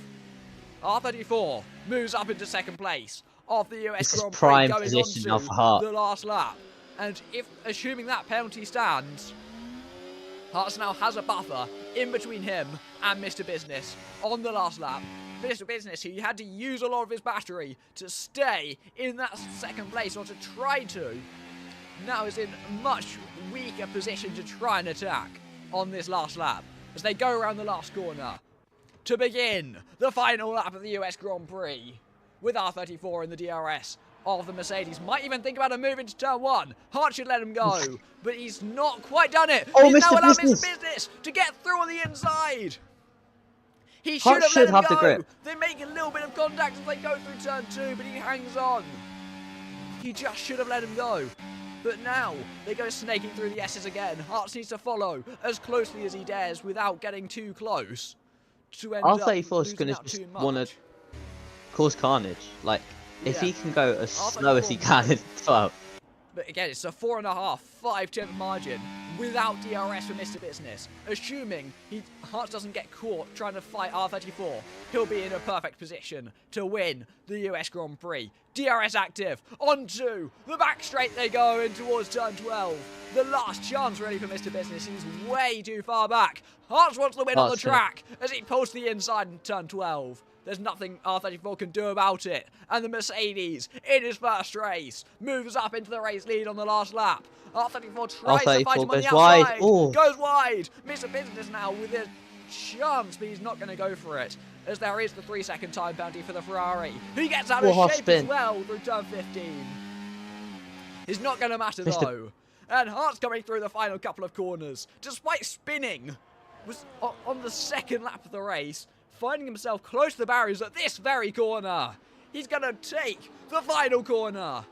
R34 moves up into second place of the US This is Grand Prix, prime going position now on for to Hart. the last lap. And if, assuming that penalty stands, Hart now has a buffer in between him and Mr. Business on the last lap. Mr. Business, who had to use a lot of his battery to stay in that second place, or to try to, now is in a much weaker position to try and attack on this last lap as they go around the last corner to begin the final lap of the US Grand Prix with R34 in the DRS of the Mercedes. Might even think about a move into turn 1. Hart should let him go, but he's not quite done it. Oh, He's now Mr. allowed Business. Mr. Business to get through on the inside. He Hart should have let should have him the go. grip. They make a little bit of contact as they go through turn 2, but he hangs on. He just should have let him go. But now, they go snaking through the S's again. Hart needs to follow as closely as he dares without getting too close to end up R34 is losing going to out just too want much. to cause carnage. Like, if Yeah. he can go as slow as he R34 can in 12. But again, it's a 4.5, 5-10 margin without DRS for Mr. Business. Assuming Hart doesn't get caught trying to fight R34, he'll be in a perfect position to win the US Grand Prix. DRS active, onto the back straight they go in towards turn 12. The last chance really for Mr. Business. He's way too far back. Hart wants the win on the Hart's gonna- track as he pulls to the inside in turn 12. There's nothing R34 can do about it. And the Mercedes, in his first race, moves up into the race lead on the last lap. R34 tries to fight R34 him on the goes wide. outside. Ooh. Goes wide. Mr. Business now with a chance, but he's not going to go for it. As there is the 3-second time penalty for the Ferrari. He gets out of Half shape spin. as well through turn 15. It's not going to matter Mr. though. And Hart's coming through the final couple of corners. Despite spinning, was on the second lap of the race, finding himself close to the barriers at this very corner. He's going to take the final corner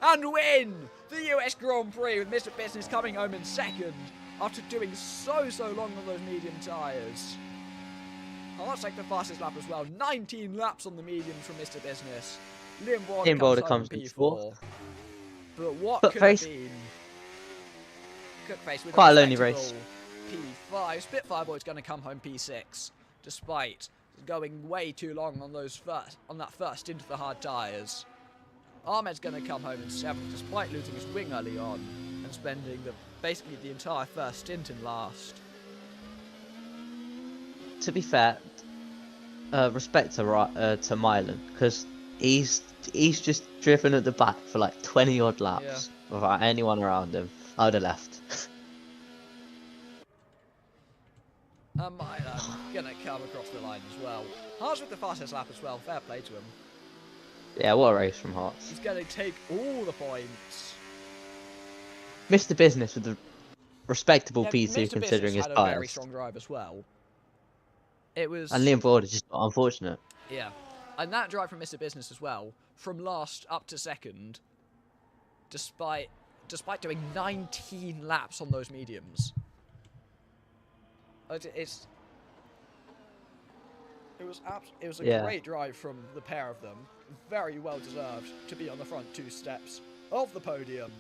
and win the US Grand Prix with Mr. Business coming home in second after doing so long on those medium tyres. Hart's like the fastest lap as well. 19 laps on the mediums from Mr. Business. Liam Boulder comes home comes in in P4. fourth. But what Cookface. could have been? Cookface with Quite a lonely respectable P5. Spitfire Boy's going to come home P6, despite going way too long on that first into the hard tyres. Ahmed's going to come home in 7th, despite losing his wing early on and spending basically the entire first stint in last. To be fair, respect to Milan, because he's just driven at the back for like 20 odd laps without anyone around him. I would have left. And Milan going to come across the line as well. Hart's with the fastest lap as well. Fair play to him. Yeah, what a race from Hearts. He's going to take all the points. Mr. Business with the respectable Yeah, P2 Mr. considering Business his had a very tyres. strong drive as well. It was... And Liam Boulder just unfortunate. Yeah. And that drive from Mr. Business as well, from last up to second, despite doing 19 laps on those mediums. It was a great drive from the pair of them. Very well deserved to be on the front 2 steps of the podium.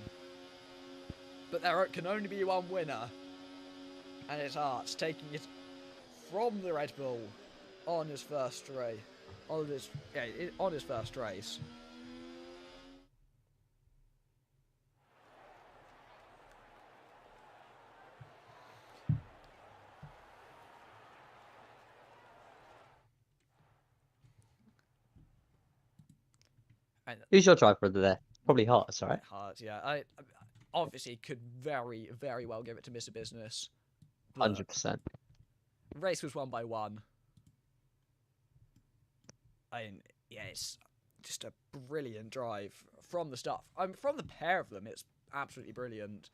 But there can only be one winner, and it's Hart's taking it from the Red Bull on his first race. On his first race. Who's your driver of there? Probably Hearts, right? Hard, yeah. I obviously could very, very well give it to Mr. Business. but 100%. race was won by one. Yeah, it's just a brilliant drive from the start. From the pair of them, it's absolutely brilliant,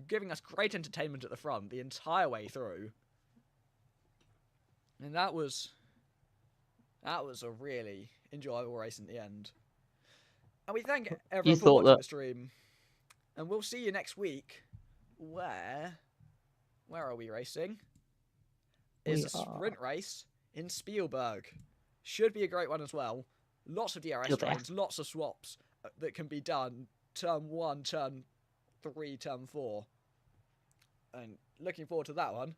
giving us great entertainment at the front the entire way through. And that was a really enjoyable race in the end. And we thank everyone for watching the stream. And we'll see you next week. Where are we racing? Is a sprint race in Spielberg. Should be a great one as well. Lots of DRS trains, lots of swaps that can be done. Turn 1, turn 3, turn 4. And looking forward to that one.